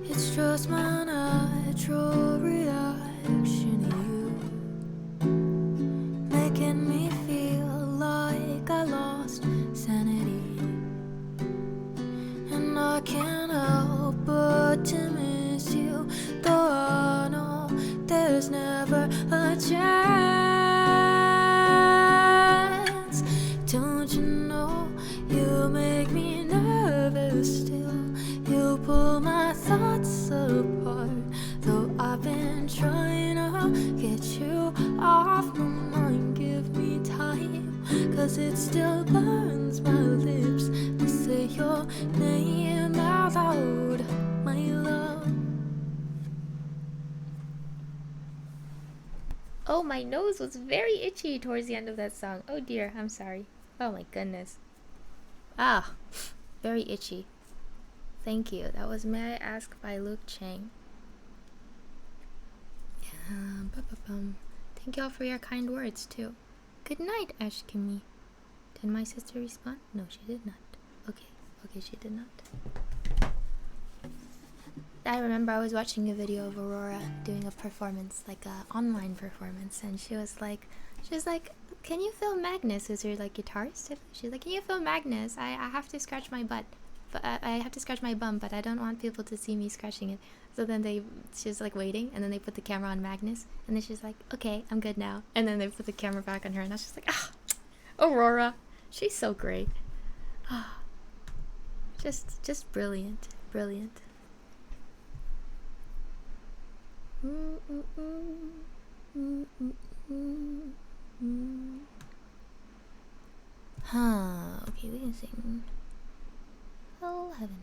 It's just my natural reaction to you, making me feel like I lost sanity. And I can't help but to miss you, though I know there's never a chance. Don't you know you make me nervous still? You pull my thoughts apart. Though I've been trying to get you off my mind, give me time, 'cause it still burns my lips to say your name out loud, my love. Oh, my nose was very itchy towards the end of that song. Oh dear, I'm sorry. Oh my goodness. Ah, very itchy. Thank you. That was May I Ask by Luke Chang. Thank y'all for your kind words too. Good night, Ashkimi. Did my sister respond? No, she did not. Okay, she did not. I remember I was watching a video of Aurora doing a performance, like a online performance, and she was like, can you film Magnus, who's her like guitarist? She's like, can you film Magnus? I have to scratch my butt, but I have to scratch my bum, but I don't want people to see me scratching it. So then she's like waiting, and then they put the camera on Magnus, and then she's like, okay, I'm good now. And then they put the camera back on her, and I was just like, Aurora, she's so great. Just brilliant, brilliant. Okay, we can sing Hell Heaven.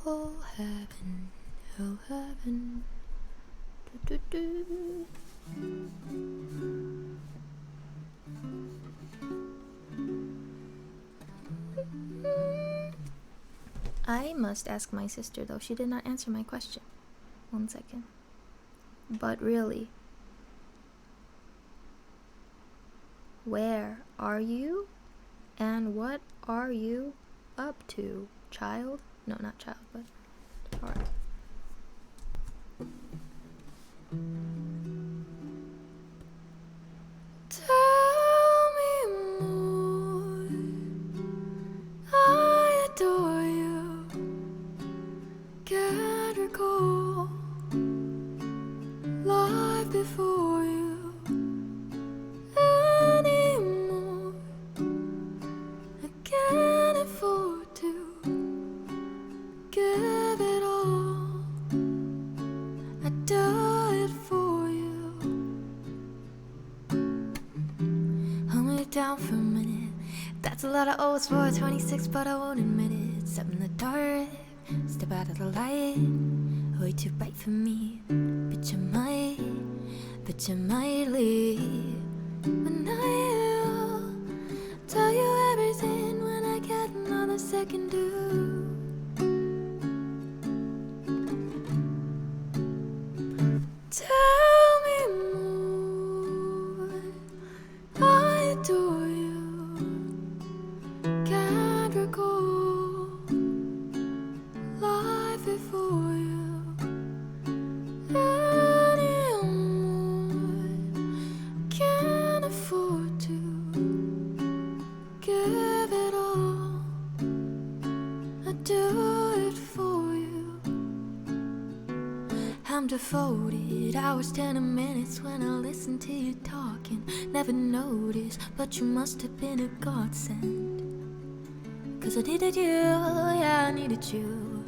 Hell Heaven, Hell Heaven. Do, do, do. I must ask my sister, though. She did not answer my question. 1 second. But really, where are you? And what are you up to, child? No, not child, but alright. Tell me more. I adore you. Can't recall life before you anymore. I can't afford to give it all. I do it for you. Hold me down for a minute. That's a lot of O's for a 26, but I won't admit it. Step in the dark, step out of the light. Way too bright for me. But you might leave. When I'll tell you everything when I get another second due. Tell me more. I adore you. Can't recall life before you anymore. Can't afford to give it all. I do it for you. I'm devoted, hours, 10 minutes when I listen to you talking. Never noticed, but you must have been a godsend. 'Cause I needed you, yeah, I needed you.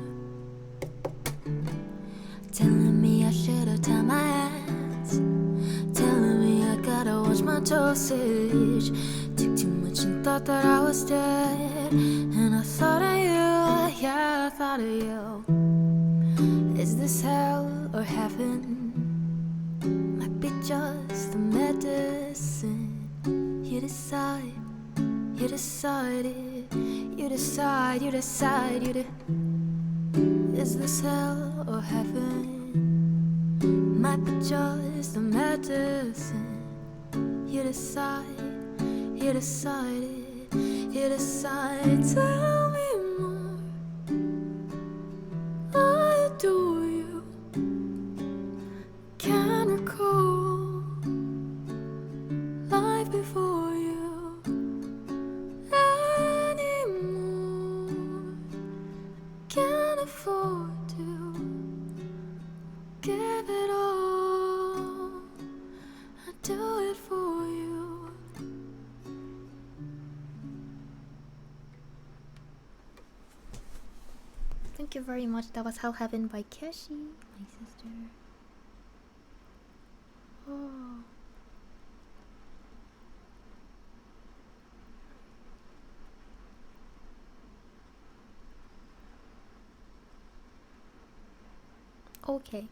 Telling me I should've tied my hands. Telling me I gotta watch my dosage. Took too much and thought that I was dead. And I thought of you, yeah, I thought of you. Is this hell or heaven? Might be just the medicine. You decide, you decided. You decide, you decide, Is this hell or heaven? Might be just the medicine. You decide, you decided, you decide. Tell me more. I adore you. Can't recall life before you anymore. Can't afford to give it all. I do it for you. Thank you very much. That was Hell Heaven by Keshi, my sister. Oh. Okay.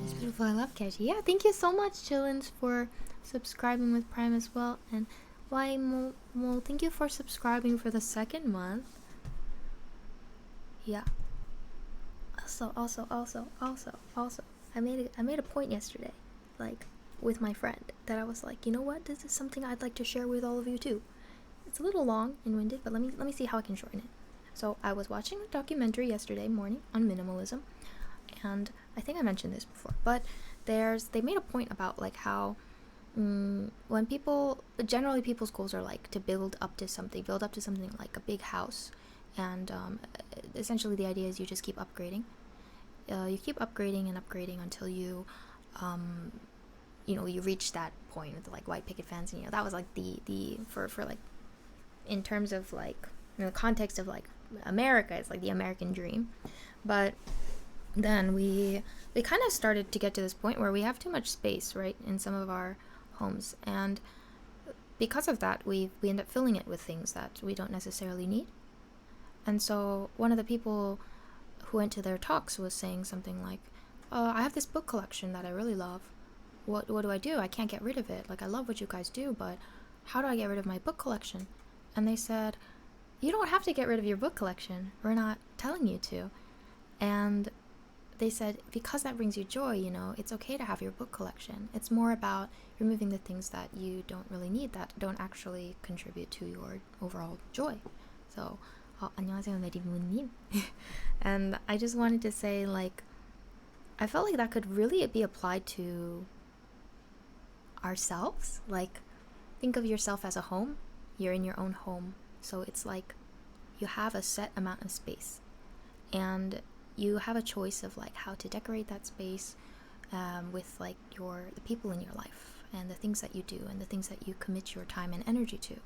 It's beautiful. I love Keshi. Yeah, thank you so much, Chillins, for subscribing with Prime as well. And why, Mo, thank you for subscribing for the 2nd month. Yeah. Also, I made a point yesterday. Like, with my friend that I was like, you know what, this is something I'd like to share with all of you too. It's a little long and winded, but let me see how I can shorten it. So I was watching a documentary yesterday morning on minimalism, and I think I mentioned this before, but they made a point about like how when generally people's goals are like to build up to something like a big house, and essentially the idea is you just keep upgrading. You keep upgrading and upgrading until you you reach that point with like white picket fence, and that was like the for like in terms of like in the context of like America, it's like the American dream. But then we kind of started to get to this point where we have too much space, right, in some of our homes, and because of that we end up filling it with things that we don't necessarily need. And so one of the people who went to their talks was saying something like, I have this book collection that I really love. What do? I can't get rid of it. Like, I love what you guys do, but how do I get rid of my book collection? And they said, you don't have to get rid of your book collection. We're not telling you to. And they said, because that brings you joy, it's okay to have your book collection. It's more about removing the things that you don't really need, that don't actually contribute to your overall joy. So, 안녕하세요, 메리무님. And I just wanted to say, like, I felt like that could really be applied to ourselves. Like, think of yourself as a home. You're in your own home. So it's like you have a set amount of space. And you have a choice of like how to decorate that space with like the people in your life and the things that you do and the things that you commit your time and energy to.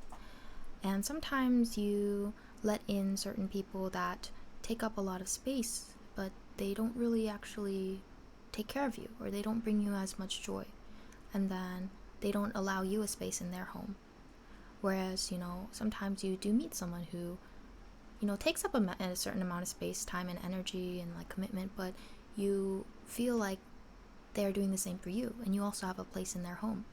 And sometimes you let in certain people that take up a lot of space, but they don't really actually take care of you, or they don't bring you as much joy, and then they don't allow you a space in their home. Whereas, sometimes you do meet someone who takes up a certain amount of space, time and energy and like commitment, but you feel like they're doing the same for you, and you also have a place in their home.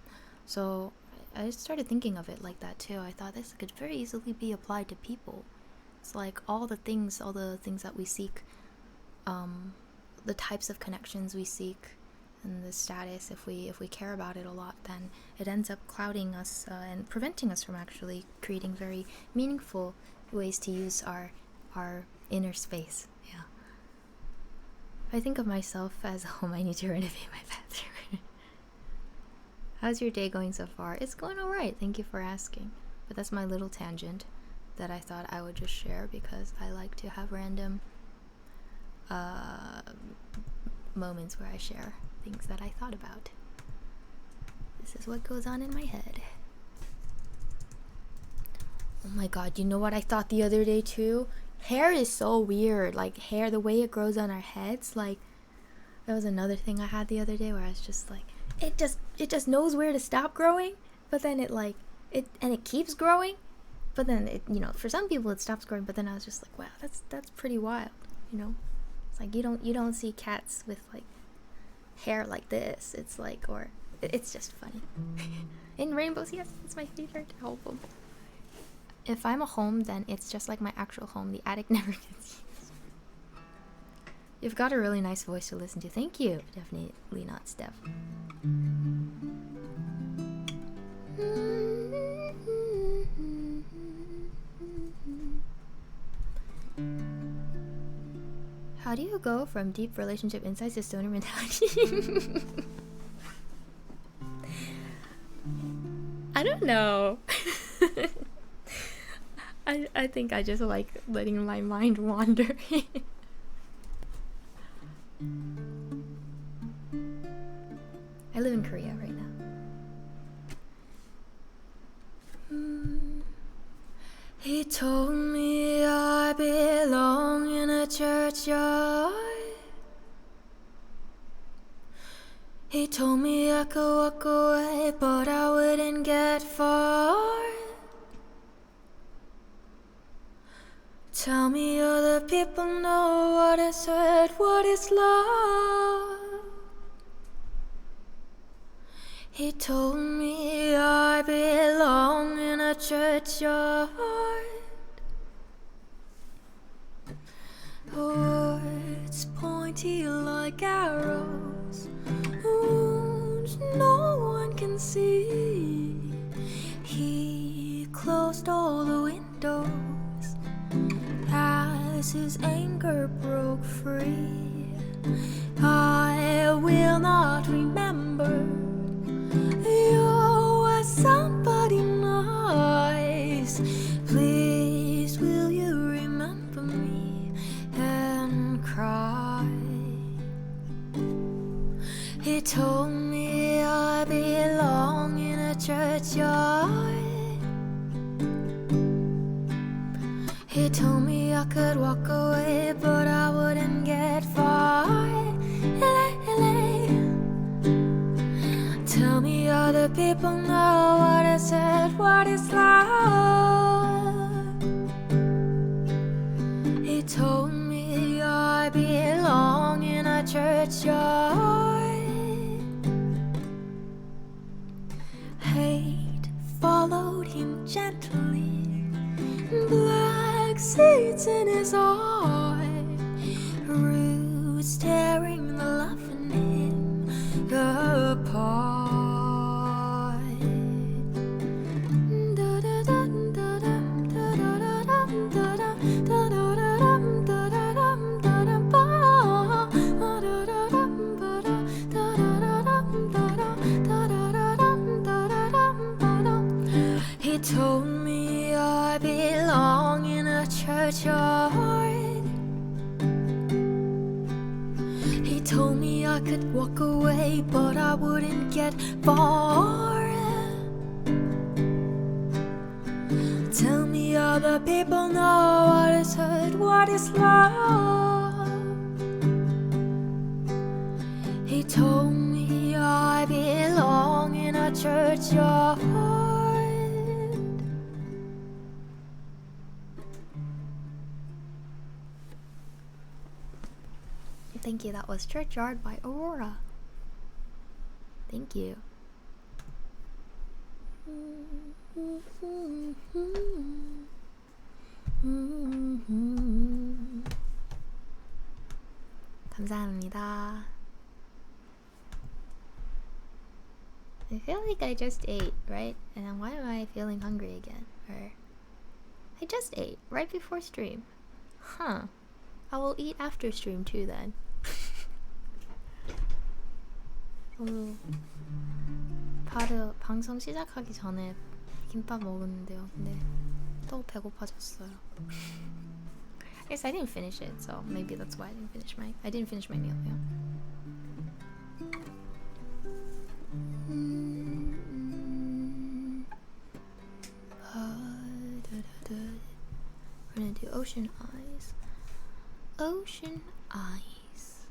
So I started thinking of it like that too. I thought this could very easily be applied to people. It's like all the things that we seek, the types of connections we seek, and the status, if we care about it a lot, then it ends up clouding us and preventing us from actually creating very meaningful ways to use our inner space. Yeah. If I think of myself as a home, I need to renovate my bathroom. How's your day going so far? It's going alright, thank you for asking. But that's my little tangent that I thought I would just share, because I like to have random moments where I share things that I thought about. This is what goes on in my head. Oh my god, you know what I thought the other day too? Hair is so weird. Like, hair, the way it grows on our heads, like, that was another thing I had the other day where I was just like, it just knows where to stop growing, but then it keeps growing, but then it, for some people it stops growing, but then I was just like, wow, that's pretty wild, It's like you don't see cats with like hair like this. It's like, or it's just funny. In Rainbows, yes, it's my favorite album. If I'm a home, then it's just like my actual home. The attic never gets used. You've got a really nice voice to listen to. Thank you. Definitely not Steph. How do you go from deep relationship insights to stoner mentality? I don't know. I think I just like letting my mind wander. I live in Korea right now. He told me I belong in a churchyard. He told me I could walk away, but I wouldn't get far. Tell me other people know what is hurt, what is love. He told me I belong in a churchyard. Words pointy like arrows, wounds no can see. He closed all the windows as his anger broke free. I will not remember you as somebody nice. Please, will you remember me and cry? He told me I belong in a churchyard. He told me I could walk away, but I wouldn't get far. Tell me other people know what is it, what is love. He told me I belong in a churchyard. Hate followed him gently, black seeds in his eye, roots tearing the love in him apart. He told me I belong in a churchyard. He told me I could walk away, but I wouldn't get far. Tell me other people know what is hurt, what is love. He told me I belong in a churchyard. Thank you. That was Churchyard by Aurora. Thank you. 감사합니다. I feel like I just ate, right? And then why am I feeling hungry again? Or I just ate right before stream. Huh. I will eat after stream too then. 바로 방송 시작하기 전에 김밥 먹었는데요. 근데 또 배고파졌어요. I guess I didn't finish it, so maybe that's why I didn't finish my meal. Yeah. We're gonna do Ocean Eyes. Ocean Eyes.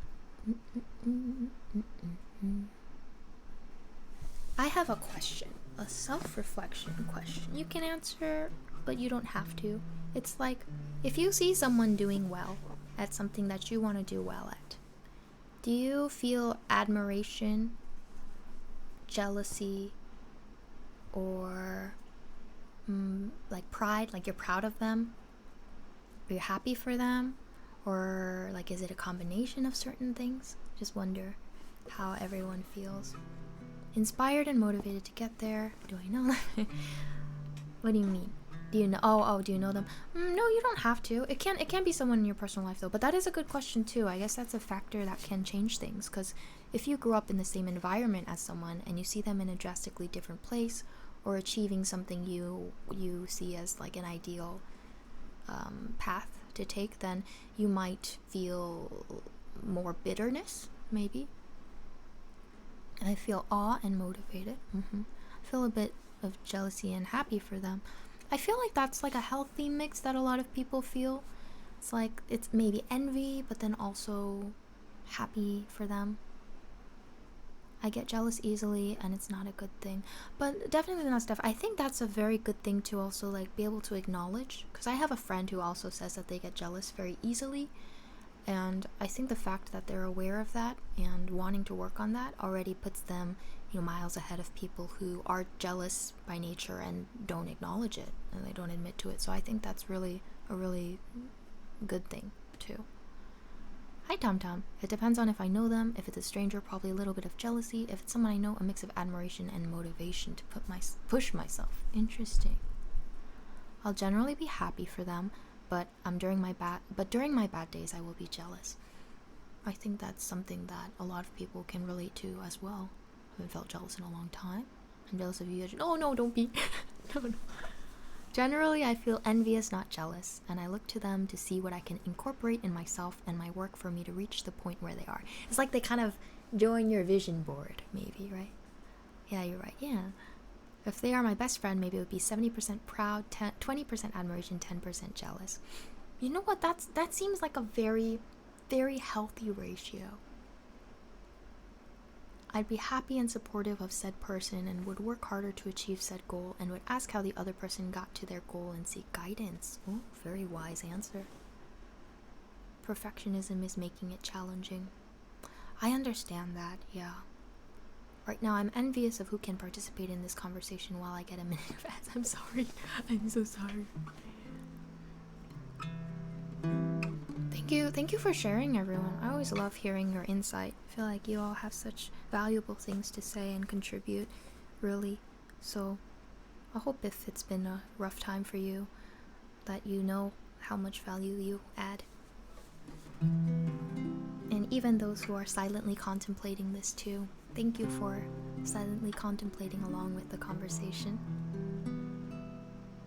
I have a question, a self-reflection question. You can answer, but you don't have to. It's like, if you see someone doing well at something that you want to do well at, do you feel admiration, jealousy, or like pride, like you're proud of them? Are you happy for them? Or like, is it a combination of certain things? Just wonder how everyone feels. Inspired and motivated to get there. Do I know them? What do you mean? Do you know? Oh, do you know them? No, you don't have to. It can be someone in your personal life though. But that is a good question too. I guess that's a factor that can change things. Because if you grew up in the same environment as someone and you see them in a drastically different place or achieving something you see as like an ideal path to take, then you might feel more bitterness, maybe. And I feel awe and motivated. I feel a bit of jealousy and happy for them. I feel like that's like a healthy mix that a lot of people feel. It's like it's maybe envy, but then also happy for them. I get jealous easily, and it's not a good thing. But definitely not stuff. I think that's a very good thing to also like be able to acknowledge. Because I have a friend who also says that they get jealous very easily. And I think the fact that they're aware of that and wanting to work on that already puts them, miles ahead of people who are jealous by nature and don't acknowledge it and they don't admit to it. So I think that's really a really good thing too. Hi Tom Tom. It depends on if I know them. If it's a stranger, probably a little bit of jealousy. If it's someone I know, a mix of admiration and motivation to push myself. Interesting. I'll generally be happy for them, but during my bad days I will be jealous. I think that's something that a lot of people can relate to as well. I haven't felt jealous in a long time. I'm jealous of you. Oh no, don't be. No. Generally, I feel envious, not jealous, and I look to them to see what I can incorporate in myself and my work for me to reach the point where they are. It's like they kind of join your vision board, maybe, right? Yeah, you're right. Yeah. If they are my best friend, maybe it would be 70% proud, 20% admiration, 10% jealous. You know what? That seems like a very, very healthy ratio. I'd be happy and supportive of said person and would work harder to achieve said goal and would ask how the other person got to their goal and seek guidance. Oh, very wise answer. Perfectionism is making it challenging. I understand that, yeah. Right now, I'm envious of who can participate in this conversation while I get a minute of ads. I'm sorry. I'm so sorry. Thank you for sharing, everyone. I always love hearing your insight. I feel like you all have such valuable things to say and contribute, really. So, I hope if it's been a rough time for you, that you know how much value you add. And even those who are silently contemplating this too, thank you for silently contemplating along with the conversation.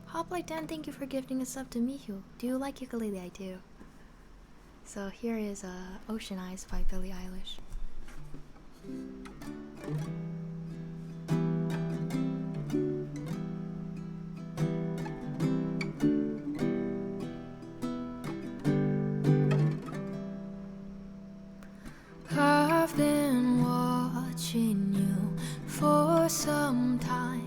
Hoplite Dan, thank you for gifting a sub to Mihu. Do you like ukulele? I do. So here is Ocean Eyes by Billie Eilish. I've been watching you for some time.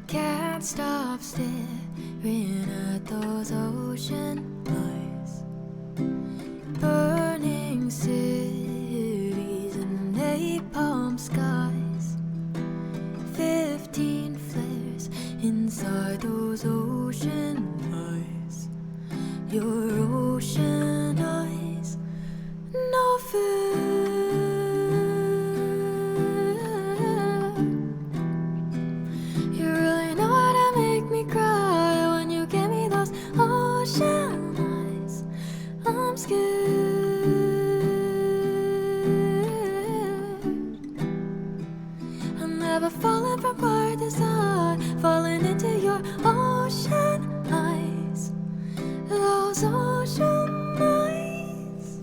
Can't stop staring at those ocean eyes. Burning cities and napalm skies. 15 flares inside those ocean eyes. Your ocean eyes, no fear. You really know how to make me cry when you give me those ocean eyes. I'm scared. I'm never falling from part to side, falling into your ocean eyes. Those ocean eyes.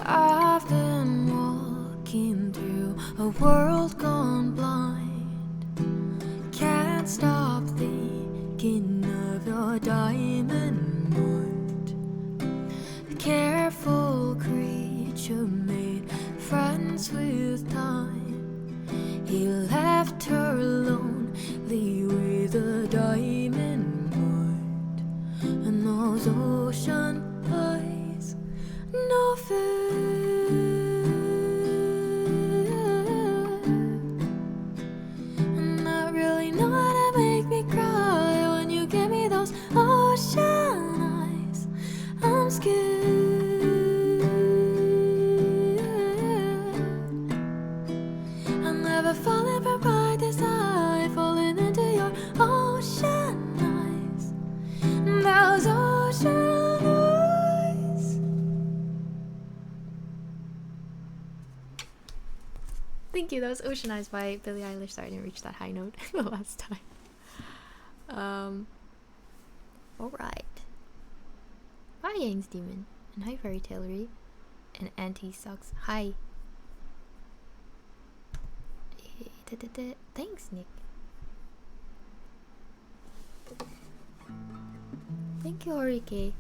I've been walking through a world gone blind. Can't stop thinking of your diamond heart. Careful creature made friends with time. He left her lonely with a diamond heart. And those ocean eyes, no fear. And I really know how to make me cry when you give me those ocean eyes. I'm scared. I'm never falling from part to side, falling into your ocean eyes. Those ocean eyes. Thank you. That was Ocean Eyes by Billie Eilish. Sorry, I didn't reach that high note the last time. Alright. Hi, Yang's Demon. And hi, Fairy Tailory. And Auntie Sucks. Hi. Thanks, Nick. Thank you, Orike.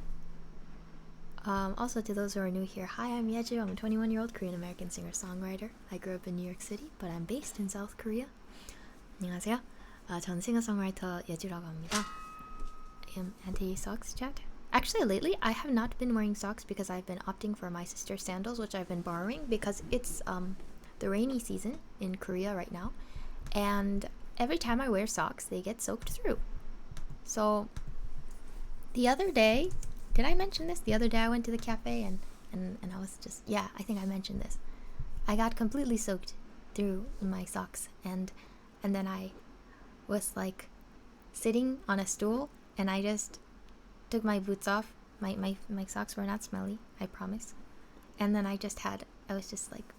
Also, to those who are new here, hi, I'm Yeju. I'm a 21-year-old Korean-American singer-songwriter. I grew up in New York City, but I'm based in South Korea. 안녕하세요. 전 singer-songwriter 예주라고 합니다. Anti-socks chat. Actually, lately, I have not been wearing socks because I've been opting for my sister's sandals, which I've been borrowing because it's the rainy season in Korea right now. And every time I wear socks, they get soaked through. So, the other day, did I mention this? The other day I went to the cafe and I was just, yeah, I think I mentioned this. I got completely soaked through my socks, and then I was like sitting on a stool, and I just took my boots off. My socks were not smelly, I promise. And then I was just like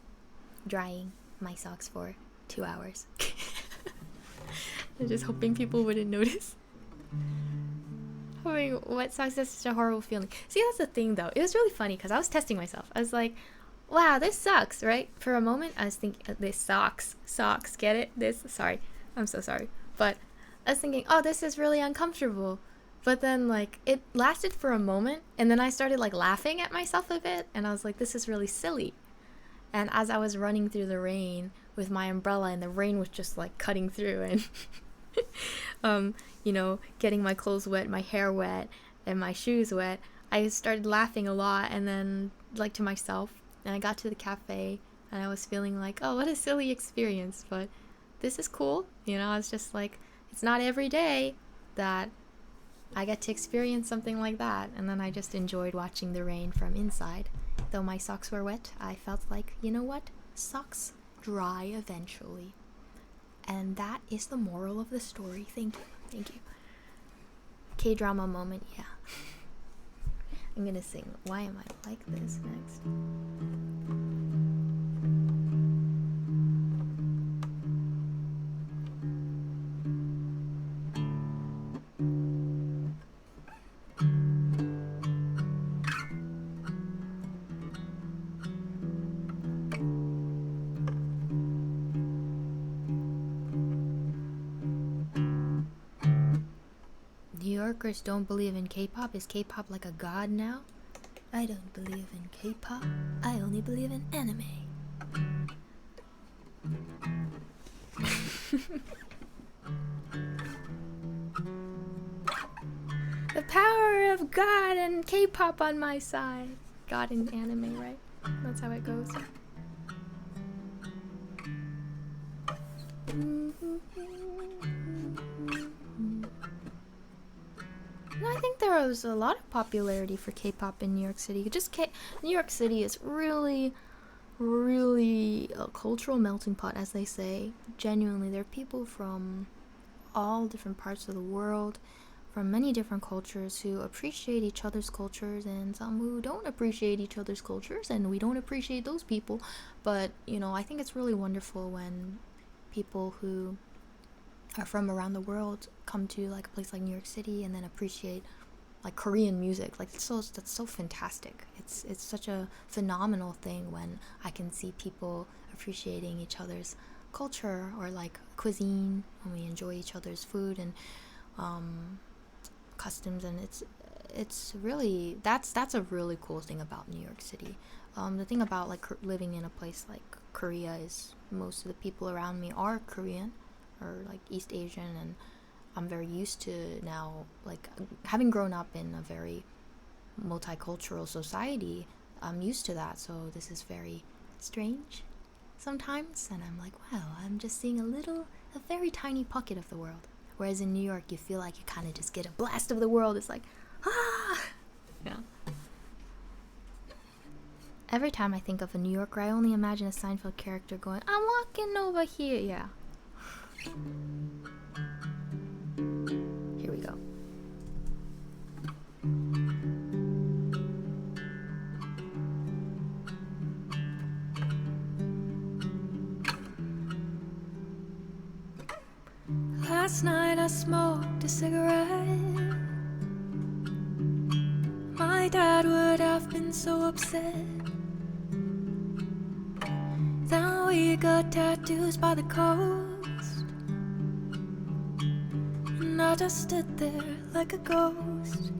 drying my socks for 2 hours. I'm just hoping people wouldn't notice. Having wet socks, that's such a horrible feeling. See, that's the thing though. It was really funny because I was testing myself. I was like, wow, this sucks, right? For a moment, I was thinking, this socks, get it? Sorry, I'm so sorry. But I was thinking, oh, this is really uncomfortable. But then, like, it lasted for a moment, and then I started, like, laughing at myself a bit, and I was like, this is really silly. And as I was running through the rain with my umbrella, and the rain was just, like, cutting through, and, getting my clothes wet, my hair wet, and my shoes wet, I started laughing a lot, and then, like, to myself, and I got to the cafe, and I was feeling like, oh, what a silly experience, but this is cool. I was just like, it's not every day that I get to experience something like that. And then I just enjoyed watching the rain from inside. Though my socks were wet, I felt like, you know what? Socks dry eventually. And that is the moral of the story. Thank you. K-drama moment, yeah. I'm gonna sing Why Am I Like This next. New Yorkers don't believe in K-pop. Is K-pop like a god now? I don't believe in K-pop. I only believe in anime. The power of God and K-pop on my side. God in anime, right? That's how it goes. I think there was a lot of popularity for K-pop in New York City. New York City is really a cultural melting pot, as they say. Genuinely, there are people from all different parts of the world, from many different cultures, who appreciate each other's cultures, and some who don't appreciate each other's cultures, and we don't appreciate those people. But I think it's really wonderful when people who are from around the world come to like a place like New York City and then appreciate like Korean music. Like that's so fantastic. It's such a phenomenal thing when I can see people appreciating each other's culture or like cuisine, when we enjoy each other's food and customs, and it's really that's a really cool thing about New York City. The thing about like living in a place like Korea is most of the people around me are Korean or like East Asian, and I'm very used to now, like having grown up in a very multicultural society, I'm used to that. So this is very strange sometimes, and I'm like, wow, I'm just seeing a very tiny pocket of the world. Whereas in New York, you feel like you kind of just get a blast of the world. It's like, yeah. Every time I think of a New Yorker, I only imagine a Seinfeld character going, I'm walking over here. Yeah. Here we go. Last night I smoked a cigarette. My dad would have been so upset. Then we got tattoos by the coast, and I just stood there like a ghost.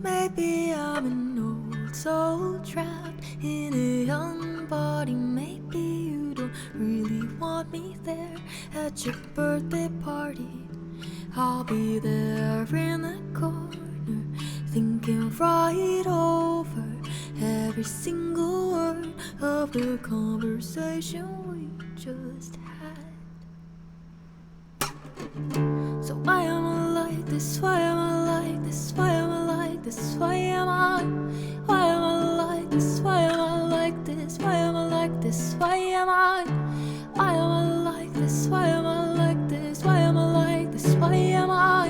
Maybe I'm an old soul trapped in a young body. Maybe you don't really want me there at your birthday party. I'll be there in the corner, thinking right over every single word of the conversation we just had. So why am I like this? Why am I like this? Why am I like this? this? Why am I? Why am I like this? Why am I like this? Why am I like this? Why am I? Why am I like this? Why am I like this? Why am I like this? Why am I?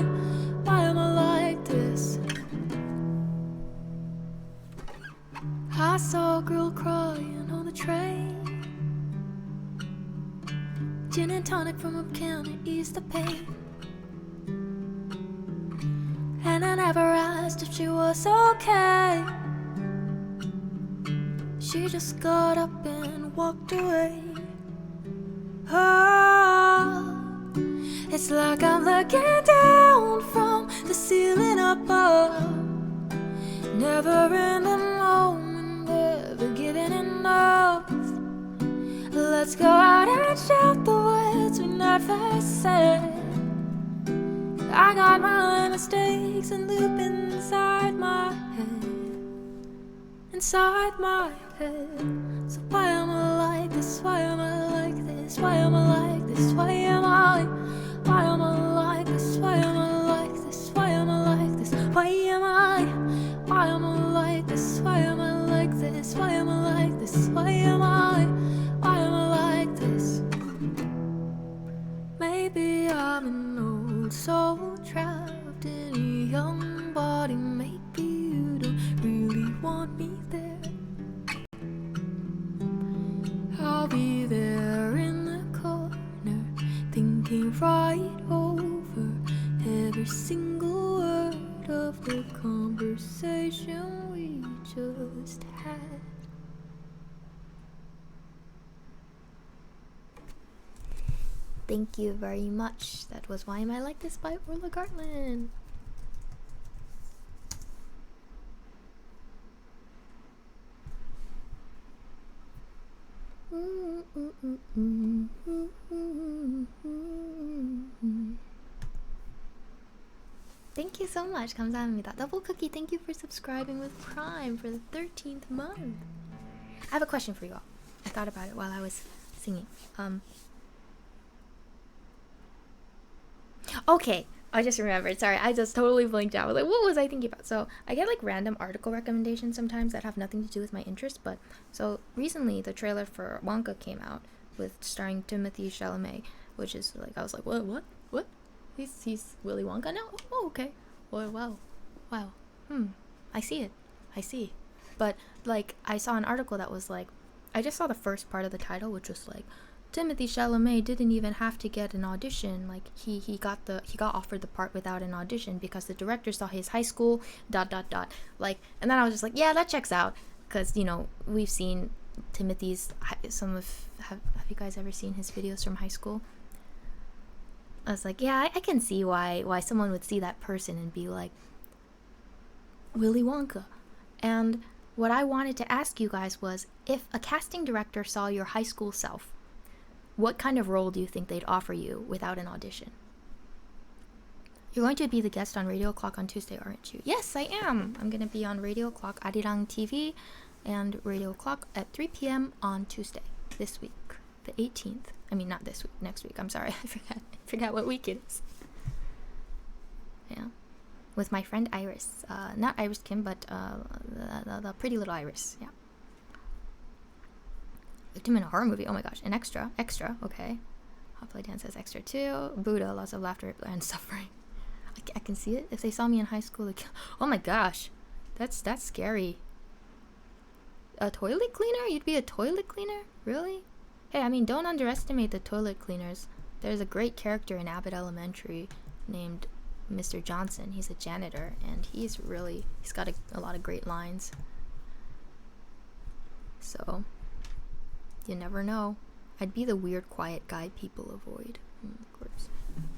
Why am I like this? I saw a girl crying on the train. Gin and tonic from a can to ease the pain. And I never asked if she was okay. She just got up and walked away. Oh, it's like I'm looking down from the ceiling above. Never in the moment, never giving enough. Let's go out and shout the words we never said. I got my mistakes and loop inside my head. Inside my head. So why am I like this? Why am I like this? Why am I like this? Why am I? Why am I like this? Why am I like this? Why am I like this? Why am I? Why am I like this? Why am I like this? Why am I like this? Why am I? Why am I like this? Maybe I'm an old soul trapped in a young body. Maybe you don't really want me there. I'll be there in the corner, thinking right over every single word of the conversation we just had. Thank you very much. That was Why Am I Like This by Orla Gartland. Thank you so much. 감사합니다. Double Cookie, thank you for subscribing with Prime for the 13th month. I have a question for you all. I thought about it while I was singing. Okay, I just remembered. Sorry, I just totally blinked out. Like, what was I thinking about? So I get like random article recommendations sometimes that have nothing to do with my interest. But so recently, the trailer for Wonka came out with starring Timothy Chalamet, which is like I was like, what? He's Willy Wonka now? Oh, okay. Well, wow. I see it. But like I saw an article that was like, I just saw the first part of the title, which was like, Timothy Chalamet didn't even have to get an audition. Like he got offered the part without an audition because the director saw his high school ... Like, and then I was just like, yeah, that checks out, because we've seen Timothy's have you guys ever seen his videos from high school? I was like, yeah, I can see why someone would see that person and be like, Willy Wonka. And what I wanted to ask you guys was, if a casting director saw your high school self, what kind of role do you think they'd offer you without an audition? You're going to be the guest on Radio Clock on Tuesday, aren't you? Yes, I am. I'm going to be on Radio Clock, Arirang TV, and Radio Clock at 3 p.m. on Tuesday, this week, the 18th. I mean, not this week, next week. I'm sorry, I forgot what week it is. Yeah. With my friend Iris. Not Iris Kim, but the pretty little Iris. Yeah. Victim in a horror movie. Oh my gosh. An extra. Okay. Hot Play Dance says extra too. Buddha, lots of laughter and suffering. I can see it. If they saw me in high school, like, oh my gosh, that's scary. A toilet cleaner? You'd be a toilet cleaner? Really? Hey, I mean, don't underestimate the toilet cleaners. There's a great character in Abbott Elementary named Mr. Johnson. He's a janitor, and he's got a lot of great lines. So, you never know. I'd be the weird, quiet guy people avoid. Of course.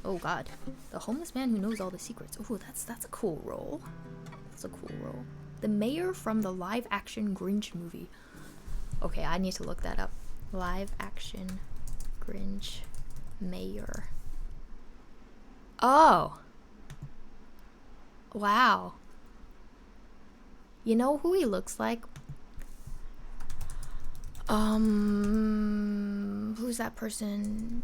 Oh god. The homeless man who knows all the secrets. Oh, that's a cool role. The mayor from the live-action Grinch movie. Okay, I need to look that up. Live-action Grinch mayor. Oh! Wow. You know who he looks like? Who's that person?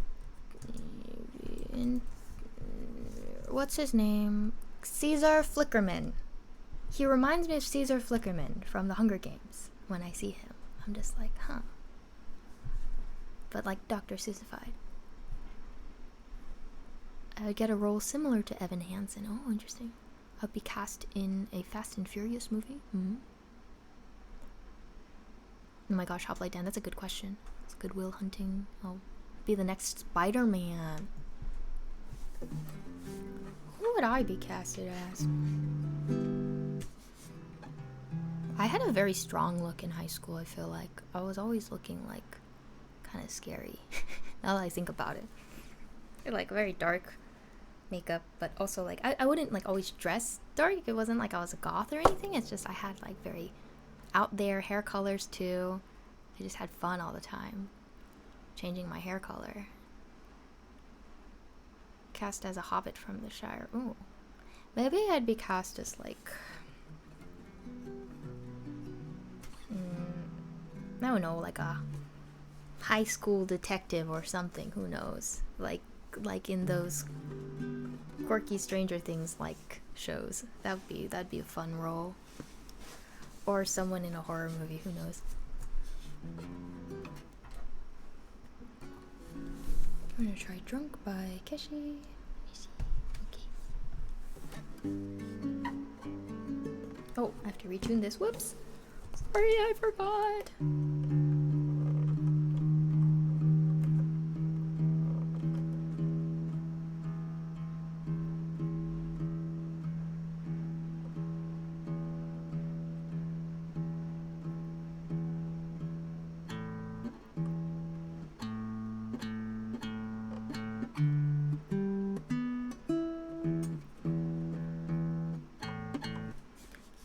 What's his name? Caesar Flickerman. He reminds me of Caesar Flickerman from The Hunger Games when I see him. I'm just like, huh. But like Dr. Seussified. I would get a role similar to Evan Hansen. Oh, interesting. I'd be cast in a Fast and Furious movie. Mm-hmm. Oh my gosh, Hoplite Dan, that's a good question. It's Good Will Hunting. I'll be the next Spider-Man. Who would I be casted as? I had a very strong look in high school, I feel like. I was always looking like kind of scary. Now that I think about it. Like very dark makeup, but also like I wouldn't like always dress dark. It wasn't like I was a goth or anything. It's just I had like very out there hair colors too. I just had fun all the time changing my hair color. Cast as a hobbit from the Shire. Ooh. Maybe I'd be cast as like I don't know, like a high school detective or something. Who knows? Like in those quirky Stranger Things like shows. That'd be a fun role. Or someone in a horror movie. Who knows? I'm gonna try "Drunk" by Keshi. Okay. Oh, I have to retune this. Whoops. Sorry, I forgot.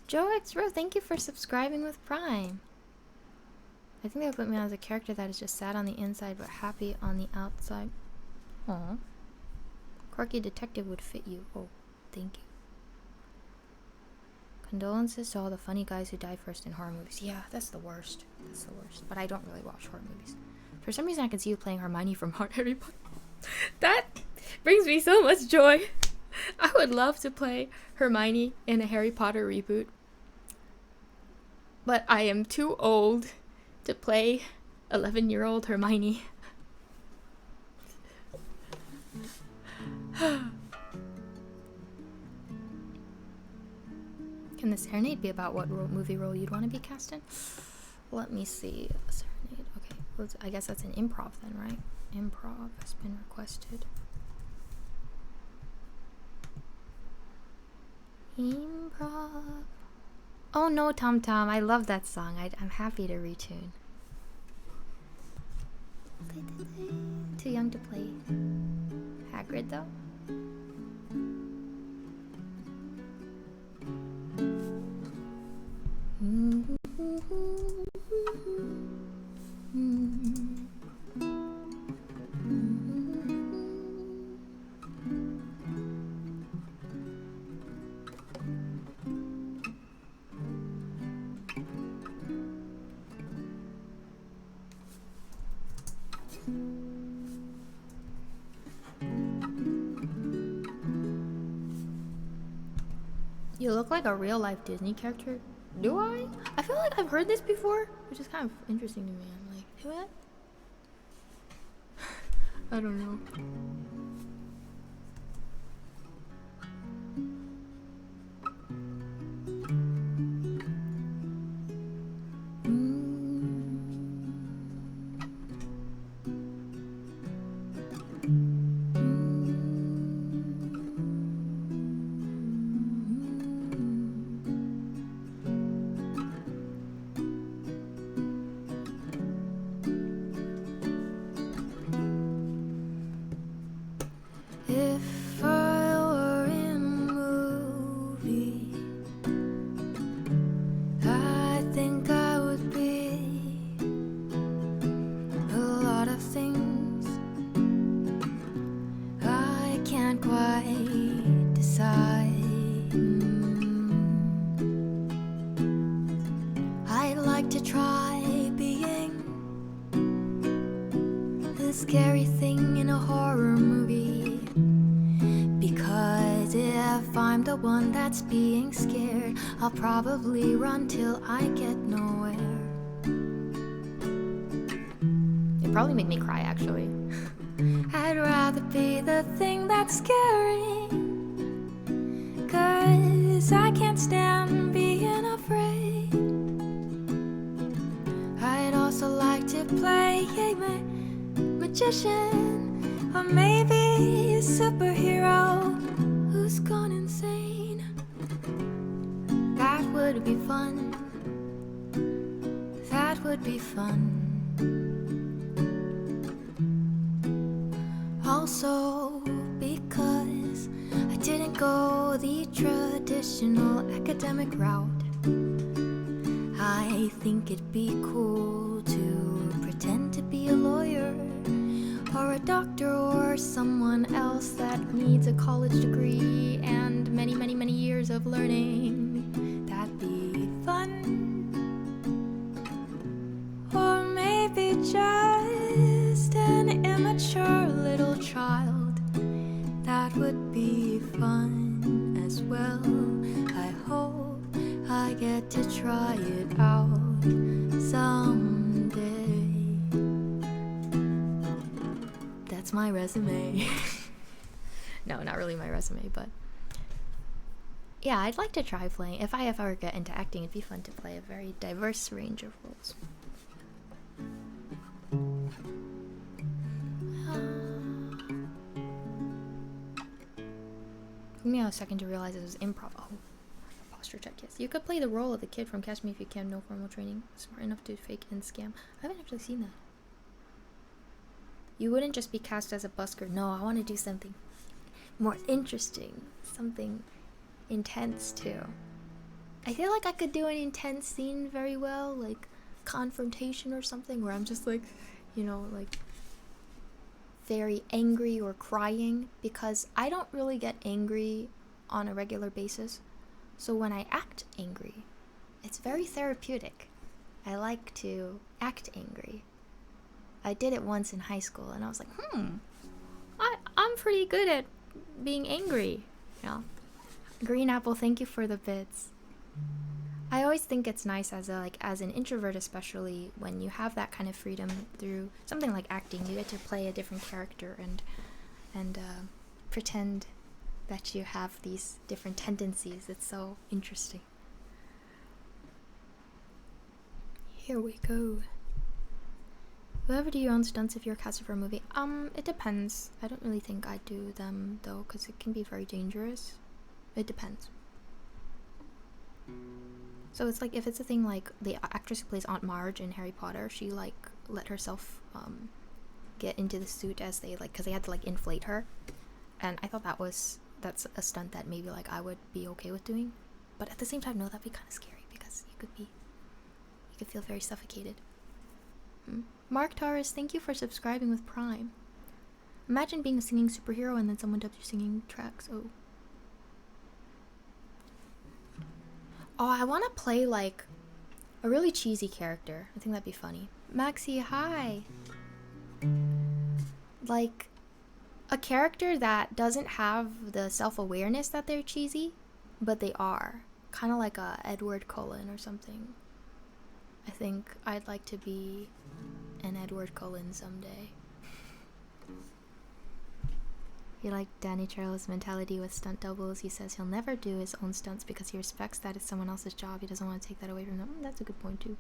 Joe X Row, thank you for subscribing with Prime. I think they put me on as a character that is just sad on the inside but happy on the outside. Aw. Quirky detective would fit you. Oh, thank you. Condolences to all the funny guys who die first in horror movies. Yeah, that's the worst. That's the worst. But I don't really watch horror movies. For some reason I can see you playing Hermione from Harry Potter. That brings me so much joy. I would love to play Hermione in a Harry Potter reboot. But I am too old to play 11-year-old Hermione. Can the serenade be about what movie role you'd want to be cast in? Let me see. Serenade. Okay, I guess that's an improv then, right? Improv has been requested. Improv. Oh no, Tom Tom, I love that song. I'm happy to retune. Too young to play Hagrid though. You look like a real life Disney character. Do I? I feel like I've heard this before, which is kind of interesting to me. I'm like, what? I don't know. If I were in a movie, I think I would be a lot of things. I can't quite decide. I'd like to try being the scary thing in a horror movie. Because if if I'm the one that's being scared, I'll probably run till I get nowhere. It'd probably make me cry, actually. I'd rather be the thing that's scary, 'cause I can't stand being afraid. I'd also like to play a magician, or maybe a superhero who's gone insane. That would be fun. That would be fun. Also, because I didn't go the traditional academic route, I think it'd be cool to pretend to be a lawyer or a doctor or someone else that needs a college degree and many, many, many years of learning. That'd be fun. Or maybe just an immature little child. That would be fun as well. I hope I get to try it out someday. That's my resume. No, not really my resume, but yeah, I'd like to try playing. If I ever get into acting, it'd be fun to play a very diverse range of roles. Took me a second to realize it was improv. Oh, posture check, yes. You could play the role of the kid from Catch Me If You Can, no formal training. Smart enough to fake and scam. I haven't actually seen that. You wouldn't just be cast as a busker. No, I want to do something more interesting. Something intense, too. I feel like I could do an intense scene very well, like confrontation or something, where I'm just like, you know, like very angry or crying, because I don't really get angry on a regular basis. So when I act angry, it's very therapeutic. I like to act angry. I did it once in high school and I was like, I'm pretty good at being angry. You know? Green Apple, thank you for the bits. I always think it's nice as an introvert, especially when you have that kind of freedom through something like acting. You get to play a different character and pretend that you have these different tendencies. It's so interesting. Here we go. Will you ever do your own stunts if you're casted for a movie? It depends. I don't really think I'd do them though, because it can be very dangerous. It depends. So it's like, if it's a thing like the actress who plays Aunt Marge in Harry Potter, she like let herself get into the suit as they like, because they had to like inflate her, and I thought that's a stunt that maybe like I would be okay with doing, but at the same time, no, that'd be kind of scary because you could feel very suffocated. Mark Torres, thank you for subscribing with Prime. Imagine being a singing superhero and then someone dubs your singing tracks. Oh, I want to play like a really cheesy character. I think that'd be funny. Maxie, hi. Like a character that doesn't have the self-awareness that they're cheesy, but they are. Kind of like a Edward Cullen or something. I think I'd like to be an Edward Cullen someday. You like Danny Trejo's mentality with stunt doubles. He says he'll never do his own stunts because he respects that it's someone else's job. He doesn't want to take that away from them. That's a good point too.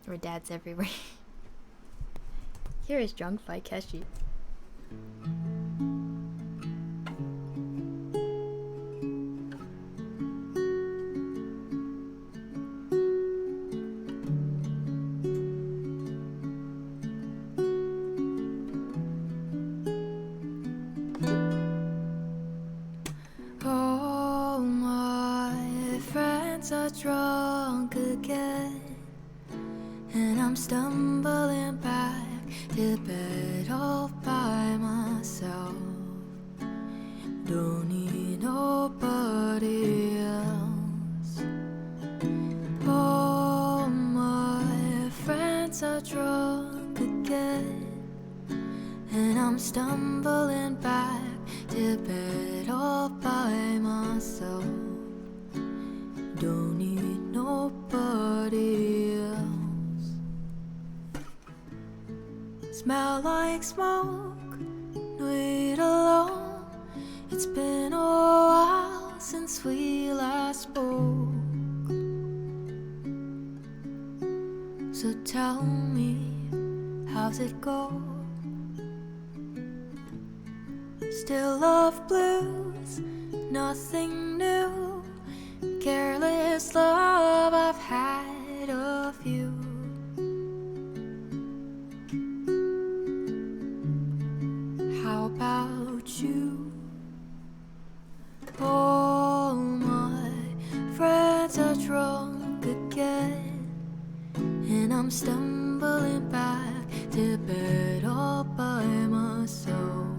Or dads everywhere. Here is Drunk by Keshi. Drunk again, and I'm stumbling back to bed all by myself. Don't need nobody else. All my friends are drunk again, and I'm I'm stumbling back to bed all by myself. Don't need nobody else. Smell like smoke, wait alone. It's been a while since we last spoke. So tell me, how's it go? Still love blues, nothing new. Careless love, I've had a few. How about you? All my friends are drunk again, and I'm stumbling back to bed all by myself.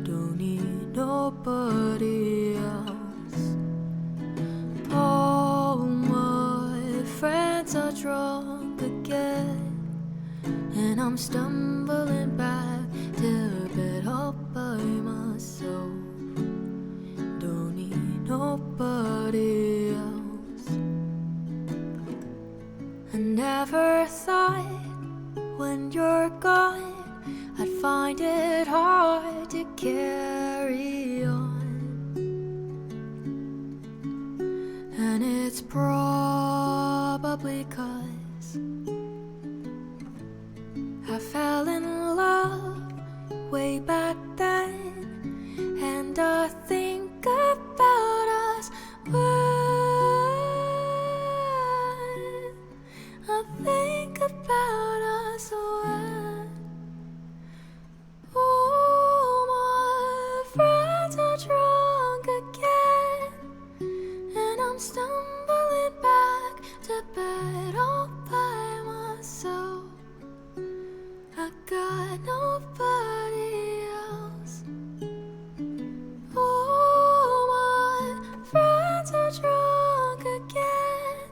Don't need nobody else. All my friends are drunk again, and I'm stumbling back to bed all by myself. Don't need nobody else. I never thought when you're gone I'd find it hard to carry on. And it's probably 'cause I fell in love way back then, and I think about us when I think about us when all my friends are drunk again, and I'm stumbling back to bed all by myself. I got nobody else. All my friends are drunk again,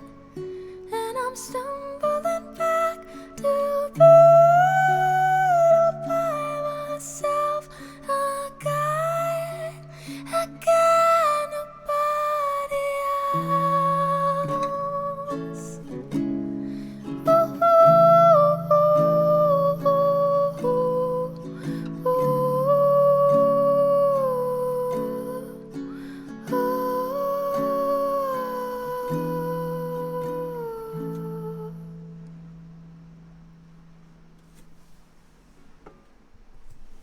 and I'm stumbling back to bed all by myself. I got nobody else.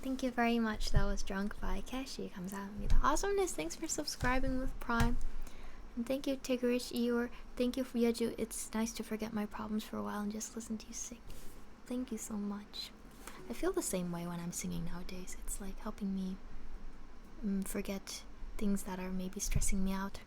Thank you very much. That was Drunk by Kashi. Comes out with the awesomeness. Thanks for subscribing with Prime. And thank you, Tiggerich Eeyore. Thank you for Yeju. It's nice to forget my problems for a while and just listen to you sing. Thank you so much. I feel the same way when I'm singing nowadays. It's like helping me forget things that are maybe stressing me out.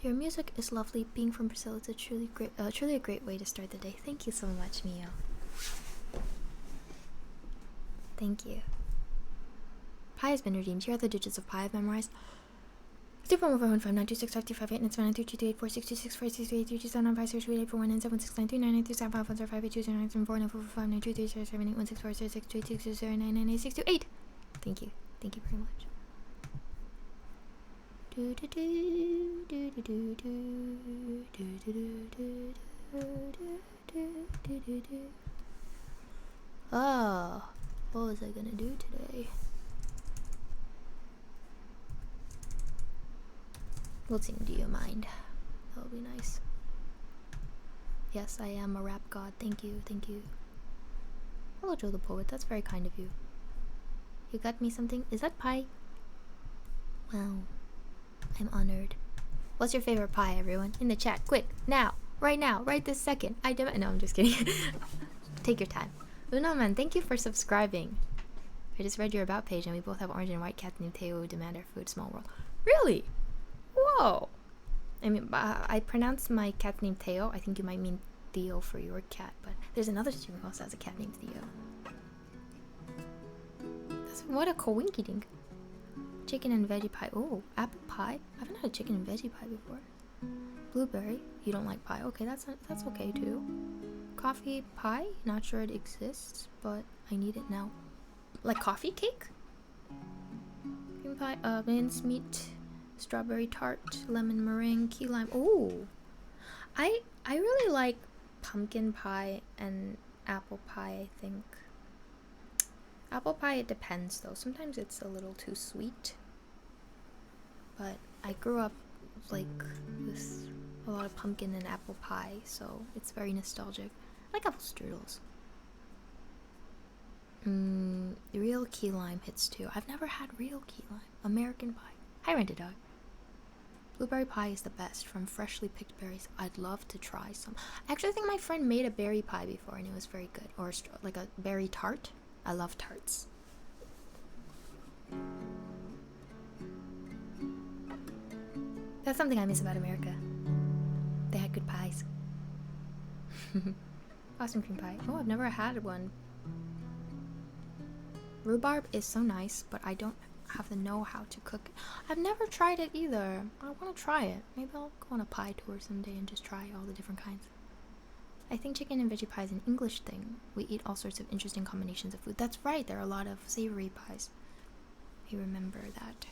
Your music is lovely. Being from Brazil, it's a truly a great way to start the day. Thank you so much, Mio. Thank you. Pi has been redeemed. Here are the digits of pi I've memorized. 2.15159265258 and 79268466844177692993776929934945923378164062860099862 Thank you. Thank you very much. Oh, what was I gonna do today? We'll sing Do You Mind. That'll be nice. Yes, I am a rap god. Thank you, thank you. Hello, Joe the Poet. That's very kind of you. You got me something? Is that pie? Wow. I'm honored. What's your favorite pie, everyone? In the chat. Quick. Now. Right now. Right this second. I demand. No, I'm just kidding. Take your time. Unaman, thank you for subscribing. I just read your about page and we both have orange and white cats named Teo who demand our food. Small world. Really? Whoa. I mean, I pronounce my cat named Teo. I think you might mean Theo for your cat, but there's another streamer who also has a cat named Theo. What a coinky dink. Chicken and veggie pie. Oh, apple pie? I haven't had a chicken and veggie pie before. Blueberry. You don't like pie? Okay, that's okay too. Coffee pie? Not sure it exists, but I need it now. Like coffee cake? Cream pie, mince meat, strawberry tart, lemon meringue, key lime. Oh, I really like pumpkin pie and apple pie. I think apple pie, it depends though. Sometimes it's a little too sweet. But I grew up like with a lot of pumpkin and apple pie, so it's very nostalgic. I like apple strudels. The real key lime hits too. I've never had real key lime. American pie. Hi, Rented Dog. Blueberry pie is the best from freshly picked berries. I'd love to try some. I actually think my friend made a berry pie before and it was very good. Or like a berry tart. I love tarts. That's something I miss about America. They had good pies. Boston cream pie. Oh, I've never had one. Rhubarb is so nice, but I don't have the know-how to cook it. I've never tried it either. I want to try it. Maybe I'll go on a pie tour someday and just try all the different kinds. I think chicken and veggie pie is an English thing. We eat all sorts of interesting combinations of food. That's right, there are a lot of savory pies. I remember that.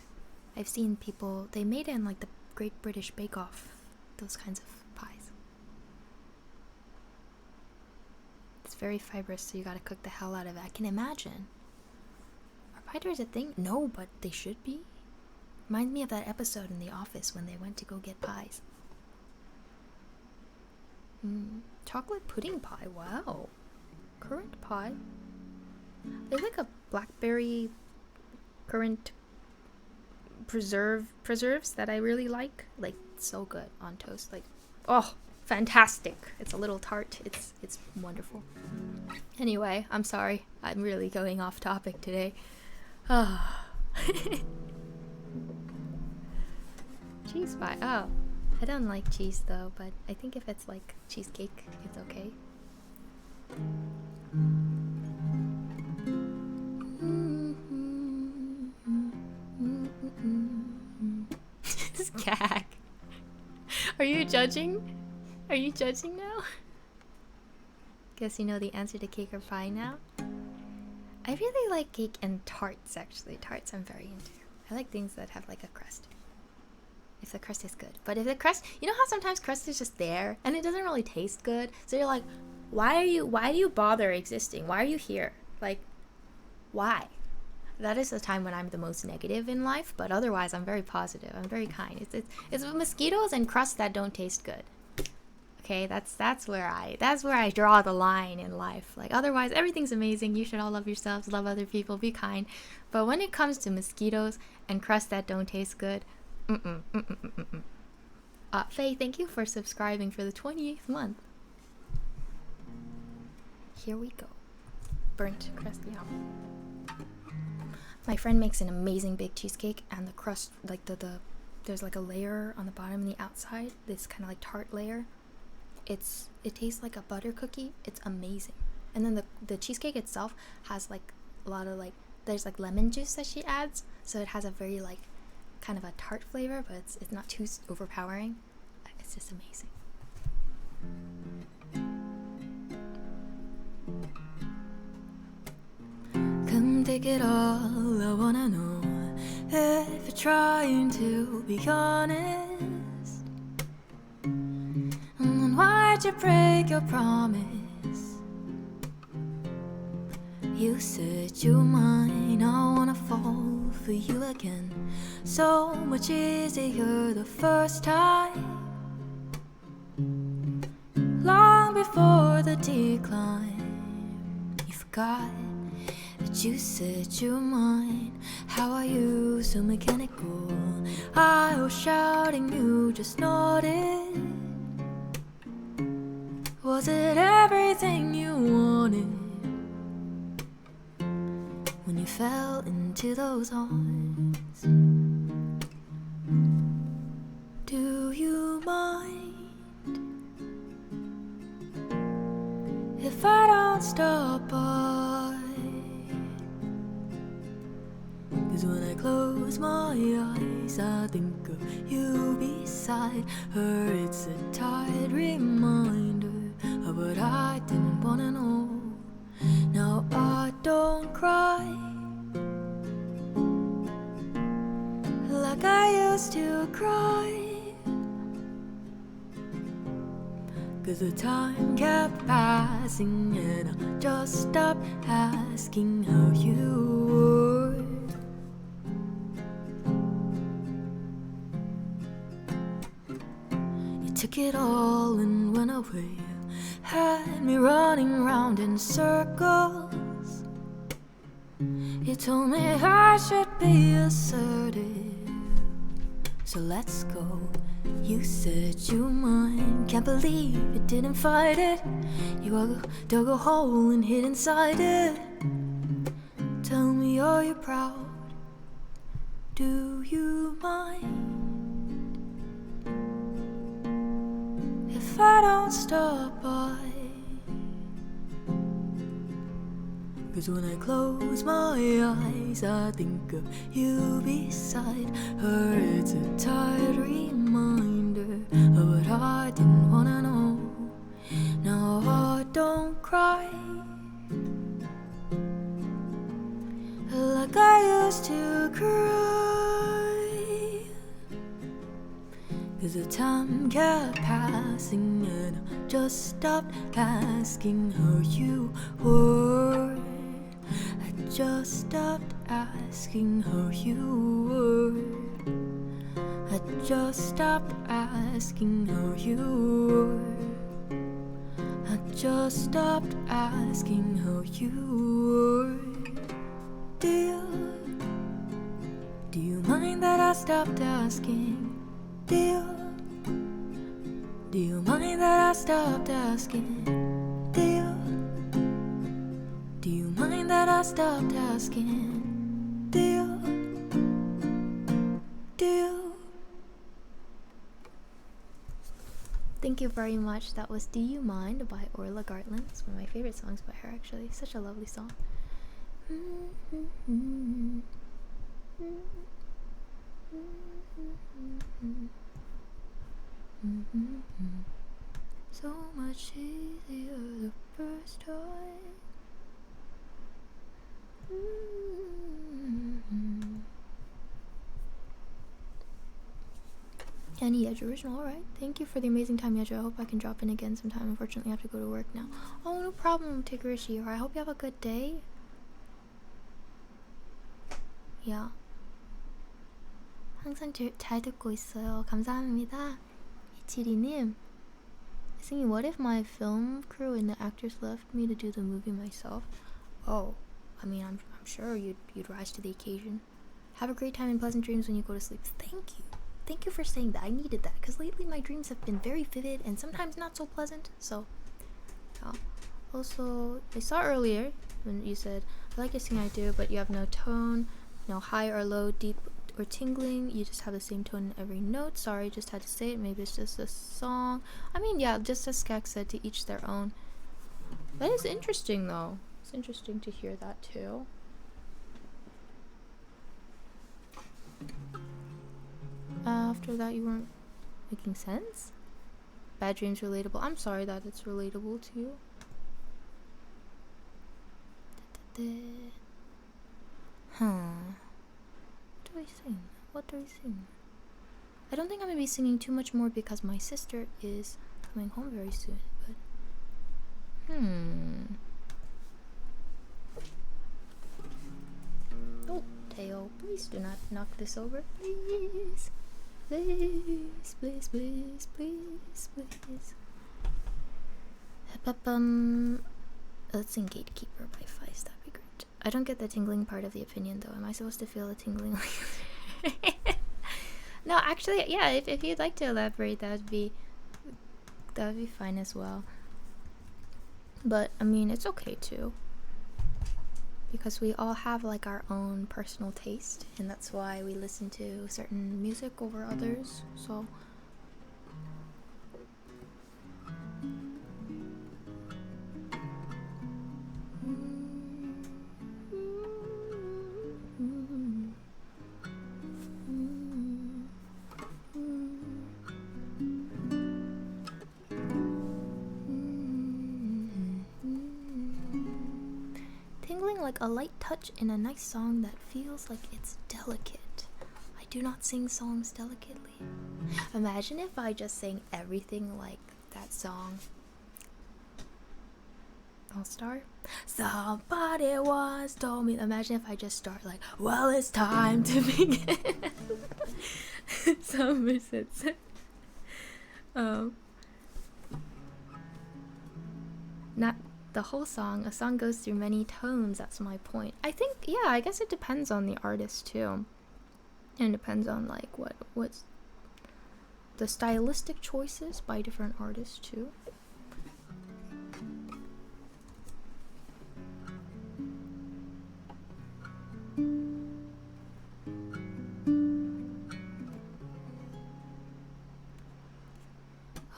I've seen people, they made it in like the Great British Bake Off, those kinds of pies. It's very fibrous, so you gotta cook the hell out of it. I can imagine. Are pie tours a thing? No, but they should be. Reminds me of that episode in The Office when they went to go get pies. Chocolate pudding pie, wow. Currant pie. There's like a blackberry currant preserves that I really like so good on toast. Like, oh, fantastic. It's a little tart. It's wonderful. Anyway, I'm sorry. I'm really going off topic today. Cheese pie. Oh, I don't like cheese though, but I think if it's like cheesecake, it's okay. This gag. Are you judging? Are you judging now? Guess you know the answer to cake or pie now? I really like cake and tarts, actually. Tarts I'm very into. I like things that have like a crust. If the crust is good. But if the crust, you know how sometimes crust is just there and it doesn't really taste good? So you're like, why do you bother existing? Why are you here? Like, why? That is the time when I'm the most negative in life, but otherwise I'm very positive. I'm very kind. It's mosquitoes and crust that don't taste good. Okay, that's where I draw the line in life. Like, otherwise everything's amazing. You should all love yourselves, love other people, be kind. But when it comes to mosquitoes and crust that don't taste good, Faye, thank you for subscribing for the 28th month. Here we go. Burnt crust, yeah. My friend makes an amazing big cheesecake, and the crust, like there's like a layer on the bottom and the outside, this kind of like tart layer. It tastes like a butter cookie. It's amazing. And then the cheesecake itself has like a lot of like, there's like lemon juice that she adds, so it has a very like kind of a tart flavor, but it's not too overpowering. It's just amazing. Come take it all, I wanna know if you're trying to be honest. And then why'd you break your promise? You said you're mine, I wanna fall for you again. So much easier the first time. Long before the decline, you forgot that you said you're mine. How are you so mechanical? I was shouting, you just nodded. Was it everything you wanted when you fell into those arms? Do you mind if I don't stop by? 'Cause when I close my eyes, I think of you beside inside her. It's a tired reminder of what I didn't wanna know. Now I don't cry like I used to cry, 'cause the time kept passing and I just stopped asking how you were. You took it all and went away, had me running round in circles. You told me I should be assertive, so let's go. You said you mine, can't believe you didn't fight it. You dug a hole and hid inside it. Tell me, are you proud? Do you mind if I don't stop by? 'Cause when I close my eyes, I think of you beside her. It's a tired reminder of what I didn't wanna know. Now I don't cry like I used to cry, 'cause the time kept passing and I just stopped asking how you were. I just stopped asking how you were. I just stopped asking how you were. I just stopped asking how you were. Do you mind that I stopped asking? Do you mind that I stopped asking? Do you mind that I stopped asking? Do Thank you very much. That was Do You Mind by Orla Gartland. It's one of my favorite songs by her, actually. Such a lovely song. So much easier the first time. Any Yej original, alright. Thank you for the amazing time, Yej. I hope I can drop in again sometime. Unfortunately, I have to go to work now. Oh, no problem, Tigrishi. Alright, I hope you have a good day. Yeah. 항상 잘 듣고 있어요. 감사합니다. 이치리님. Singing, what if my film crew and the actors left me to do the movie myself? Oh, I mean, I'm sure you'd rise to the occasion. Have a great time and pleasant dreams when you go to sleep. Thank you. Thank you for saying that. I needed that because lately my dreams have been very vivid and sometimes not so pleasant. So, also, I saw earlier when you said, I like your singing, I do, but you have no tone, no high or low, deep or tingling. You just have the same tone in every note. Sorry, just had to say it. Maybe it's just a song. I mean, yeah, just as Skak said, to each their own. That is interesting, though. It's interesting to hear that, too. After that, you weren't making sense? Bad dreams relatable. I'm sorry that it's relatable to you. What do I sing? What do I sing? I don't think I'm gonna be singing too much more because my sister is coming home very soon, but oh, Teo, please do not knock this over. Please. Please, please, please, please, please. Let's sing Gatekeeper by Feist. That'd be great. I don't get the tingling part of the opinion, though. Am I supposed to feel the tingling? No, actually, yeah. If you'd like to elaborate, that would be fine as well. But I mean, it's okay too, because we all have like our own personal taste, and that's why we listen to certain music over others. So like a light touch in a nice song that feels like it's delicate. I do not sing songs delicately. Imagine if I just sang everything like that song. All Star. Somebody once told me. Imagine if I just start like, well, it's time to begin. Somerset. Not the whole song. A song goes through many tones. That's my point. I think, yeah, I guess it depends on the artist too, and depends on like what's the stylistic choices by different artists too.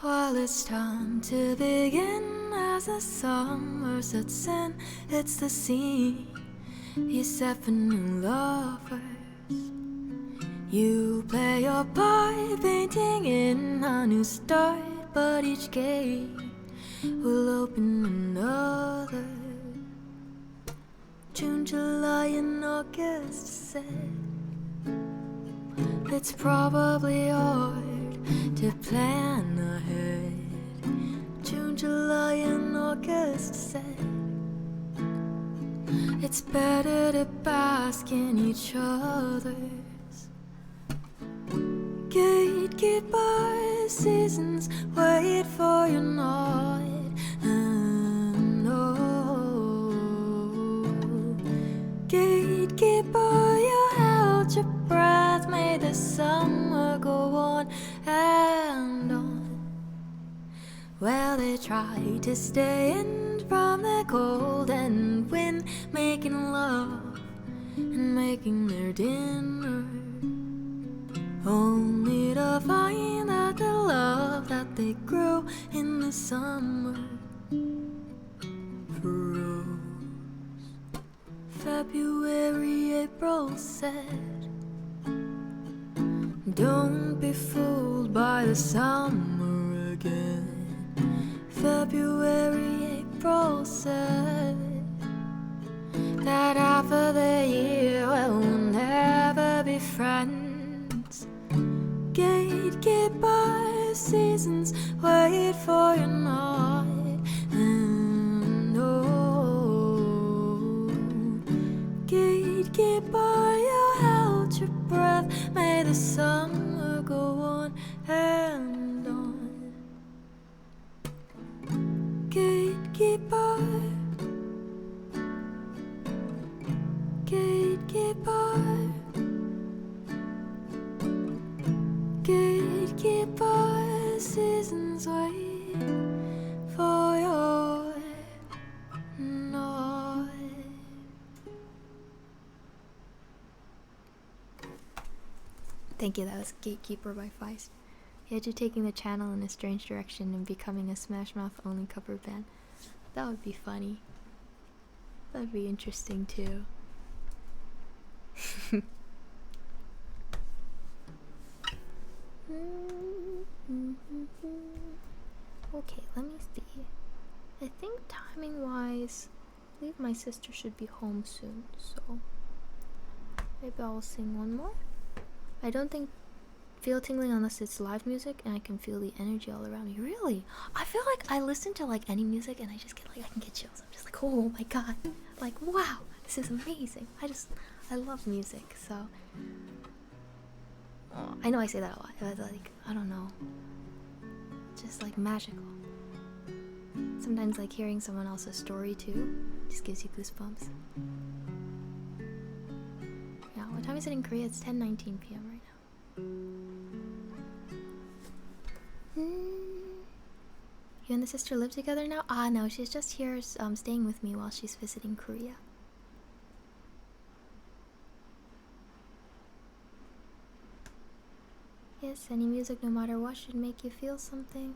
Well, it's time to begin as the summer sets in. It's the scene you set for new lovers. You play your part, painting in a new start, but each gate will open another. June, July, and August said it's probably hard to plan ahead. June, July, and August said it's better to bask in each other's gatekeeper seasons. Wait for your nod and gatekeeper, you held your breath, made the summer go on and on. Well, they tried to stay in from the cold and wind, making love and making their dinner, only to find that the love that they grew in the summer froze. February, April said, don't be fooled by the summer again. February, April said that after the year we'll never be friends. Gatekeeper seasons, wait for your nod and gatekeeper, you held your breath, may the summer go on and on. Gatekeeper, gatekeeper, gatekeeper, seasons wait for your nod. Thank you, that was Gatekeeper by Feist. Yet you're taking the channel in a strange direction and becoming a Smash Mouth only cover band. That would be funny. That'd be interesting too. Okay, let me see. I think timing wise, I believe my sister should be home soon, so maybe I'll sing one more. I don't feel tingling unless it's live music and I can feel the energy all around me. Really? I feel like I listen to like any music and I just get like, I can get chills. I'm just like, oh my god, like wow, this is amazing. I love music, so I know I say that a lot, but like, I don't know, just like magical. Sometimes like hearing someone else's story too just gives you goosebumps. Yeah, what time is it in Korea? It's 10:19 p.m. right now. You and the sister live together now? Ah, no, she's just here staying with me while she's visiting Korea. Yes, any music, no matter what, should make you feel something.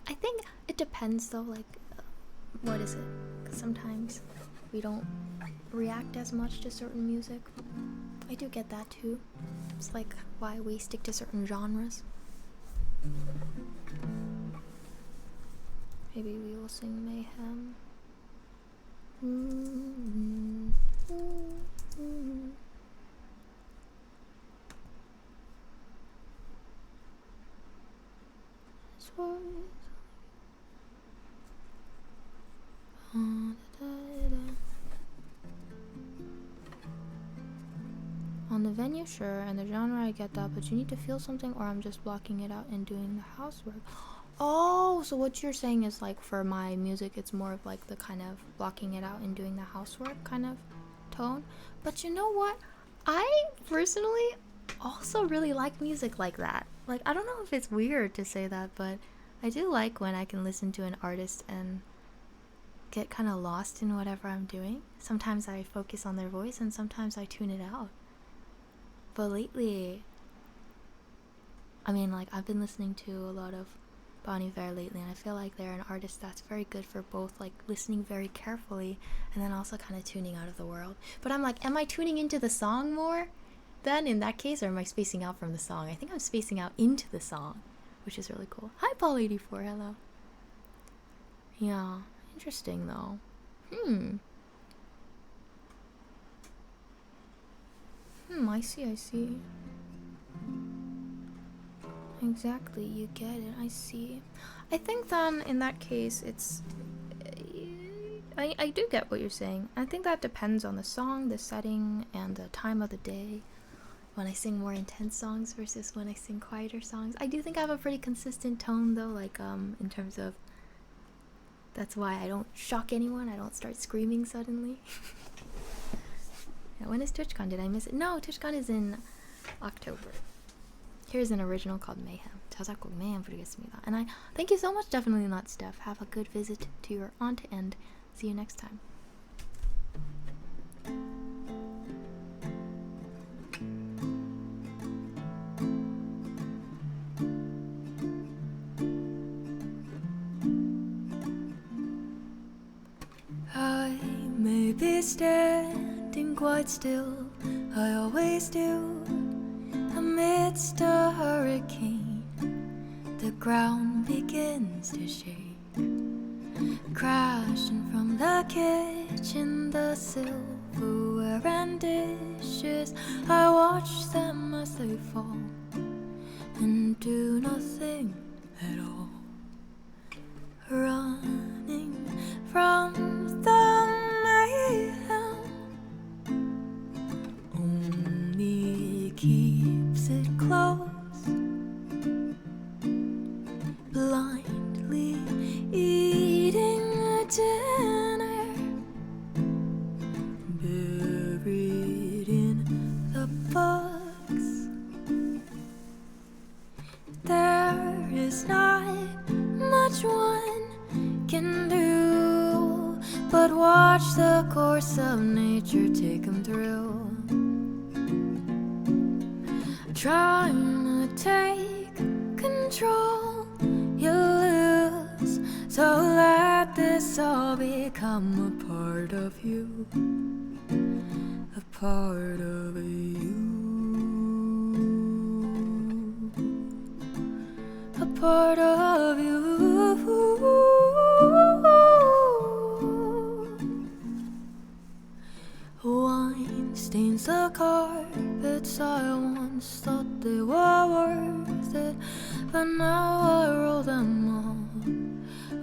I think it depends though, like, what is it? Because sometimes we don't react as much to certain music. I do get that too. It's like why we stick to certain genres. Maybe we will sing Mayhem. On the venue, sure, and the genre, I get that, but you need to feel something, or I'm just blocking it out and doing the housework. Oh, so what you're saying is like for my music, it's more of like the kind of blocking it out and doing the housework kind of tone. But you know what? I personally also really like music like that. Like, I don't know if it's weird to say that, but I do like when I can listen to an artist and get kind of lost in whatever I'm doing. Sometimes I focus on their voice and sometimes I tune it out. But lately, I mean, like, I've been listening to a lot of Bon Iver lately, and I feel like they're an artist that's very good for both, like, listening very carefully and then also kind of tuning out of the world. But I'm like, am I tuning into the song more then in that case, or am I spacing out from the song? I think I'm spacing out into the song, which is really cool. Hi, Paul84, hello. Yeah, interesting though. I see. Exactly, you get it, I see. I think then, in that case, it's... I do get what you're saying. I think that depends on the song, the setting, and the time of the day. When I sing more intense songs versus when I sing quieter songs. I do think I have a pretty consistent tone, though, like, in terms of... That's why I don't shock anyone, I don't start screaming suddenly. Yeah, when is TwitchCon? Did I miss it? No, TwitchCon is in October. Here's an original called Mayhem. And I thank you so much, definitely not Steph. Have a good visit to your aunt and see you next time. I may be standing quite still, I always do, amidst a hurricane. The ground begins to shake, crashing from the kitchen, the silverware and dishes. I watch them as they fall and do nothing at all. Running from the mayhem only keeps it close. Blindly eating a dinner buried in the books. There is not much one can do but watch the course of nature take him through. Trying to take control, you lose. So let this all become a part of you, a part of you, a part of you. Wine stains the carpets. I once thought they were worth it, but now I roll them up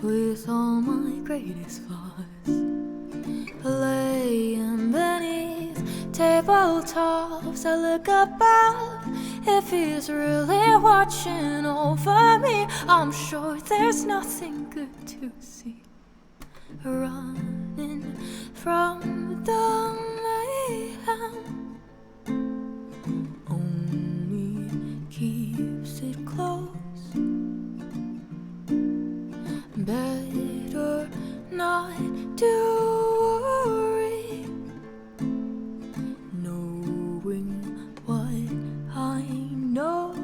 with all my greatest flaws, laying beneath tabletops. I look above. If he's really watching over me, I'm sure there's nothing good to see. Running from the mayhem only keeps it close. Better not to worry, knowing what I know.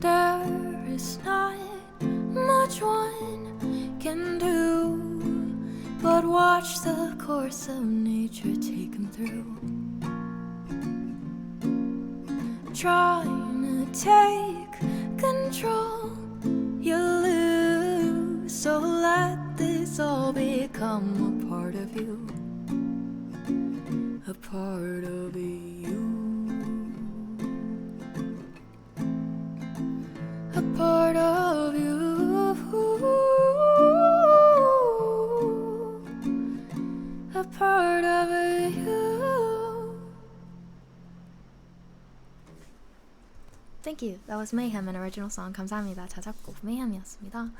There is not much one can do but watch the course of nature take him through. Trying to take control, you lose. So let this all will become a part of you. A part of you. A part of you. A part of you. Thank you. That was Mayhem, an original song. 감사합니다. 자작곡 Mayhem이었습니다.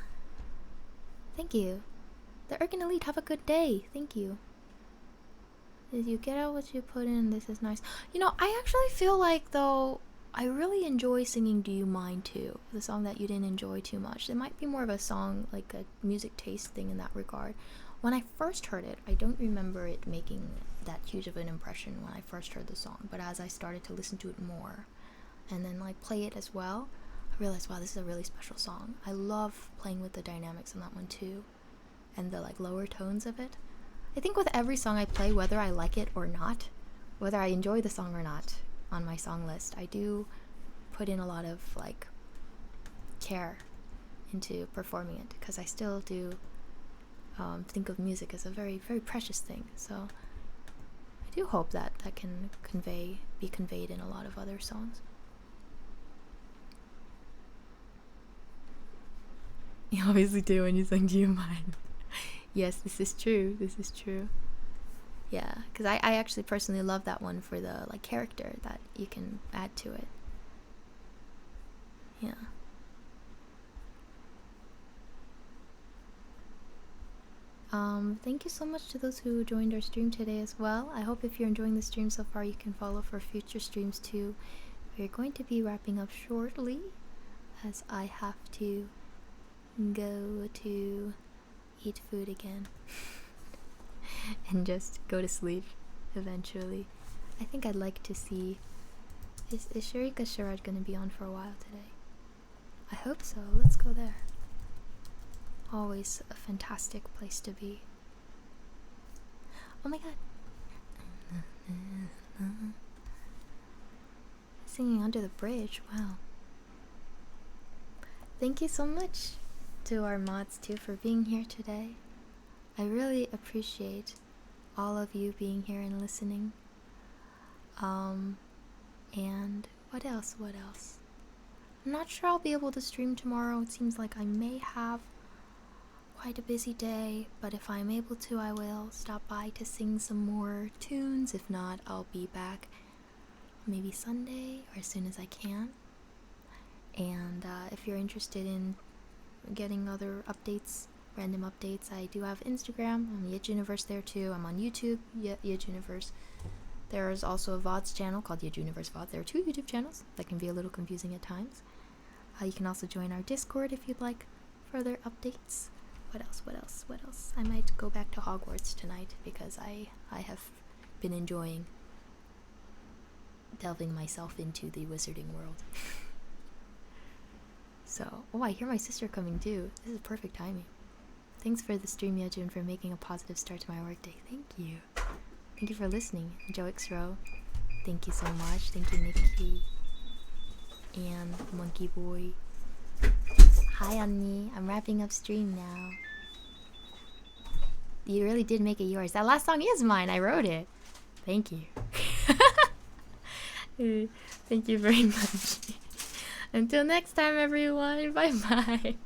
Thank you. The Erkin Elite, have a good day. Thank you. Did you get out what you put in? This is nice. You know, I actually feel like, though, I really enjoy singing Do You Mind Too, the song that you didn't enjoy too much. It might be more of a song, like a music taste thing in that regard. When I first heard it, I don't remember it making that huge of an impression when I first heard the song, but as I started to listen to it more, and then like play it as well, I realized, wow, this is a really special song. I love playing with the dynamics on that one too, and the like lower tones of it. I think with every song I play, whether I like it or not, whether I enjoy the song or not on my song list, I do put in a lot of like care into performing it, because I still do think of music as a very, very precious thing. So I do hope that that can be conveyed in a lot of other songs. You obviously do when you sing Do You Mind. Yes, this is true. This is true. Yeah, because I actually personally love that one for the like character that you can add to it. Yeah. Thank you so much to those who joined our stream today as well. I hope if you're enjoying the stream so far, you can follow for future streams too. We're going to be wrapping up shortly, as I have to go to eat food again and just go to sleep eventually. I think I'd like to see, is Sharika Sharad gonna be on for a while today? I hope so. Let's go there. Always a fantastic place to be. Oh my god. Singing Under the Bridge. Wow. Thank you so much to our mods too for being here today. I really appreciate all of you being here and listening. And what else? I'm not sure I'll be able to stream tomorrow. It seems like I may have quite a busy day, but if I'm able to, I will stop by to sing some more tunes. If not, I'll be back maybe Sunday or as soon as I can. And if you're interested in getting other updates, random updates, I do have Instagram. I'm yejuniverse there too. I'm on YouTube, yejuniverse. There's also a VODs channel called yejuniverse VOD. There are 2 YouTube channels that can be a little confusing at times. You can also join our Discord if you'd like further updates. What else? I might go back to Hogwarts tonight because I have been enjoying delving myself into the wizarding world. So, oh, I hear my sister coming too. This is perfect timing. Thanks for the stream, Yejun, for making a positive start to my workday. Thank you. Thank you for listening. Joe Xro, thank you so much. Thank you, Nikki. And Monkey Boy. Hi, Annie. I'm wrapping up stream now. You really did make it yours. That last song is mine. I wrote it. Thank you. Thank you very much. Until next time, everyone. Bye-bye.